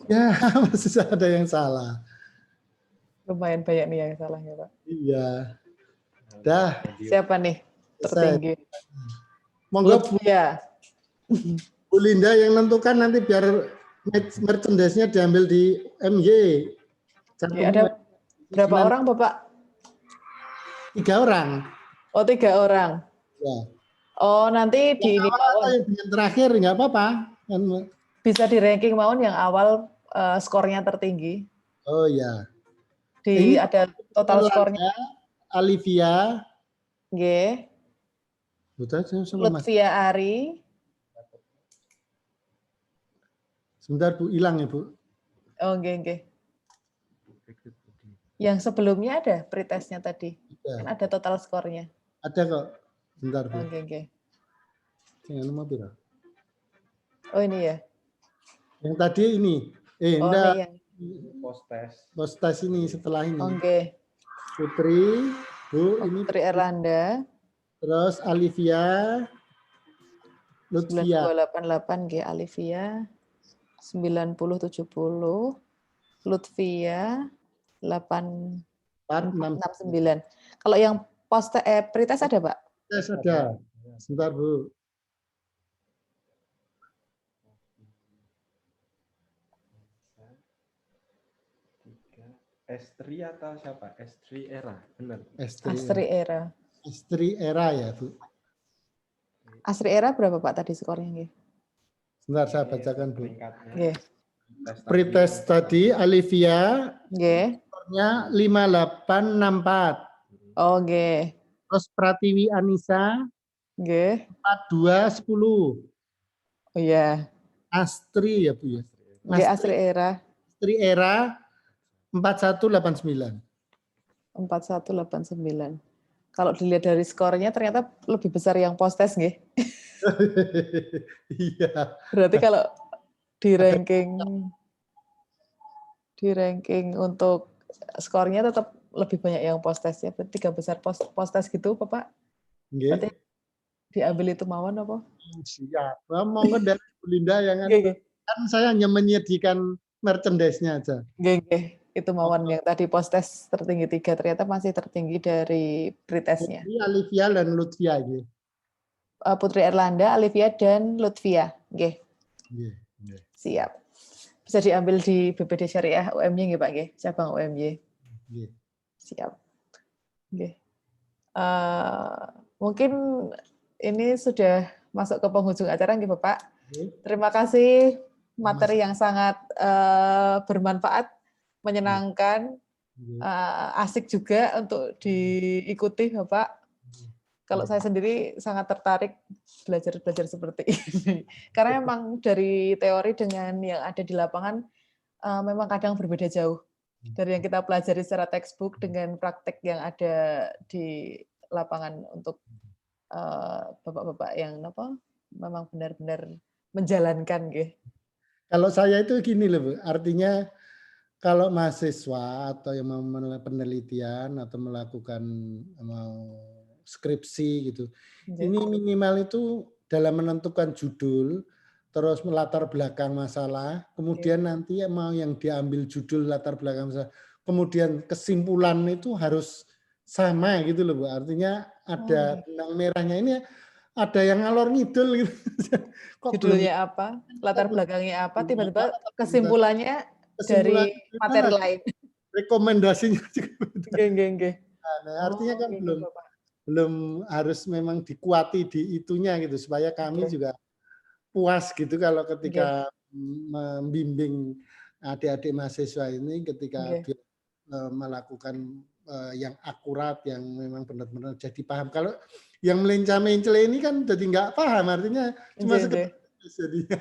Ya, masih ada yang salah. Lumayan banyak nih yang salahnya, Pak. Iya. Dah, Siapa nih selesai. tertinggi? Monggo Bu, Ya, Bu Linda yang nentukan nanti biar merchandise-nya diambil di MY. ada berapa orang, Bapak? 3 orang. Oh, 3 orang. Ya. Oh, nanti di ini Yang awal atau Mawon. yang terakhir nggak apa-apa. Kan- Bisa di ranking Mawon yang awal skornya tertinggi. Oh ya. Di Ini ada total skornya. Alivia, Nggih. Buta, sama Mas. Lutfia Ari. Sebentar Bu, hilang ya Bu. Oh, nggih. Yang sebelumnya ada pretestnya tadi. Kan Ada, ada total skornya. ada kok. Sebentar Bu. Oh, nggih. Jangan lupa piro. Oh, ini ya. Yang tadi ini. Oh, Enggak. ini yang. Postas ini setelah ini. Oh, nggih. Putri, Bu, ini Putri Erlanda. terus Alivia, Lutfia. 9288 nggih Alivia. 9070. Lutfia 869. Kalau yang pretest ada, Pak? Tes ada. Sebentar Bu. Estri atau siapa? Estri Era, benar. Astri Era. Istri Era ya Bu. Astri Era berapa Pak tadi skornya nggih? Sebentar saya bacakan Bu. Nggih. Pretest tadi Alivia Nggih. skornya 5864. Oh, nggih. Terus Pratiwi Anissa Nggih. 4210. Oh iya. Astri ya Bu ya. Nggih Astri Era Astri Era 4189. 4189. Kalau dilihat dari skornya ternyata lebih besar yang postes nggih. Iya. Berarti kalau di ranking untuk skornya tetap lebih banyak yang postes ya. 3 besar postes gitu Bapak. Nggih. Berarti diambil itu mawon apa? Siap. Monggo dari Bu Linda yang Nggih. kan saya hanya menyediakan merchandise-nya aja. Nggih. Itu mawon yang tadi postes tertinggi 3 ternyata masih tertinggi dari pretestnya. Ini Alivia dan Lutfia gitu. Putri Erlanda, Alivia dan Lutfia. Nggih. Nggih. Siap. Bisa diambil di BPD Syariah UMY nggih Pak nggih, cabang UMY. Nggih. Siap. Nggih. Mungkin ini sudah masuk ke penghujung acara nggih Bapak. Terima kasih materi yang sangat bermanfaat, menyenangkan, asik juga untuk diikuti Bapak. Kalau saya sendiri sangat tertarik belajar seperti ini. Karena memang dari teori dengan yang ada di lapangan memang kadang berbeda jauh. Dari yang kita pelajari secara textbook dengan praktek yang ada di lapangan untuk bapak-bapak yang memang benar-benar menjalankan gitu. Kalau saya itu gini loh Bu, artinya kalau mahasiswa atau yang mau penelitian atau melakukan mau skripsi gitu, ini minimal itu dalam menentukan judul, terus melatar belakang masalah, kemudian nanti mau yang diambil judul latar belakang masalah, kemudian kesimpulan itu harus sama gitu loh Bu. Artinya ada benang merahnya ini, ada yang ngalor ngidul gitu. Kok judulnya apa, latar belakangnya apa, tiba-tiba kesimpulannya dari materi lain. Rekomendasinya juga. Nggih. Nah, artinya kan belum harus memang dikuati di itunya gitu supaya kami juga puas gitu kalau ketika membimbing adik-adik mahasiswa ini ketika dia melakukan yang akurat, yang memang benar-benar jadi paham. Kalau yang melencah-mencele ini kan jadi nggak paham, artinya cuma sekedar jadinya.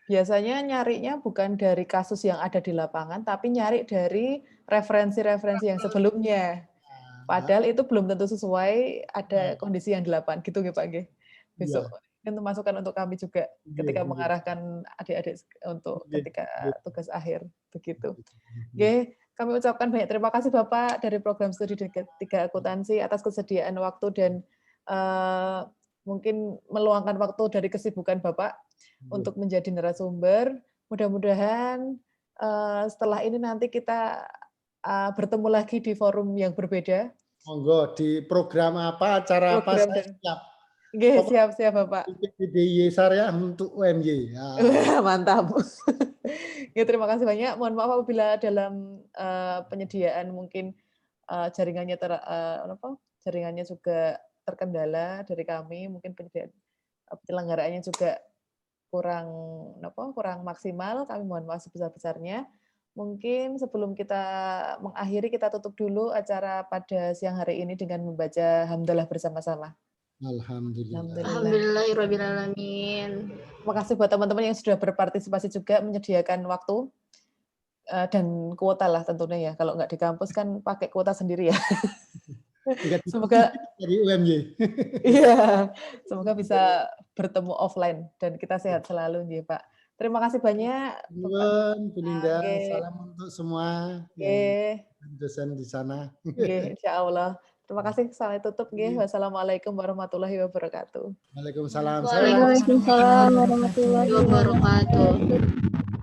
biasanya nyarinya bukan dari kasus yang ada di lapangan, tapi nyari dari referensi-referensi yang sebelumnya. Padahal itu belum tentu sesuai ada kondisi yang di lapangan. Gitu nggih Pak nggih. Besok itu masukan untuk kami juga ketika mengarahkan adik-adik untuk ketika tugas akhir begitu. Nggih, kami ucapkan banyak terima kasih Bapak dari program studi 3 akuntansi atas kesediaan waktu dan mungkin meluangkan waktu dari kesibukan Bapak untuk menjadi narasumber. Mudah-mudahan setelah ini nanti kita bertemu lagi di forum yang berbeda. Monggo, di program apa, acara apa, saya siap. Nggih, siap Bapak. PDY Syariah untuk UMY. Mantap. Ya, terima kasih banyak. Mohon maaf apabila dalam penyediaan mungkin jaringannya jaringannya juga terkendala dari kami, mungkin penyelenggaraannya juga kurang maksimal. Kami mohon maaf sebesar-besarnya. Mungkin sebelum kita mengakhiri, kita tutup dulu acara pada siang hari ini dengan membaca hamdalah bersama-sama. Alhamdulillahirrabbilalamin. Terima kasih buat teman-teman yang sudah berpartisipasi juga menyediakan waktu dan kuota lah tentunya ya. Kalau nggak di kampus kan pakai kuota sendiri ya. Semoga dari UMY. Iya, semoga bisa bertemu offline dan kita sehat selalu nih Pak. Terima kasih banyak. Bu Linda, salam untuk semua yang dosen di sana. Insya Allah. Terima kasih. Sampai tutup. Wassalamualaikum warahmatullahi wabarakatuh. Waalaikumsalam. Waalaikumsalam warahmatullahi wabarakatuh.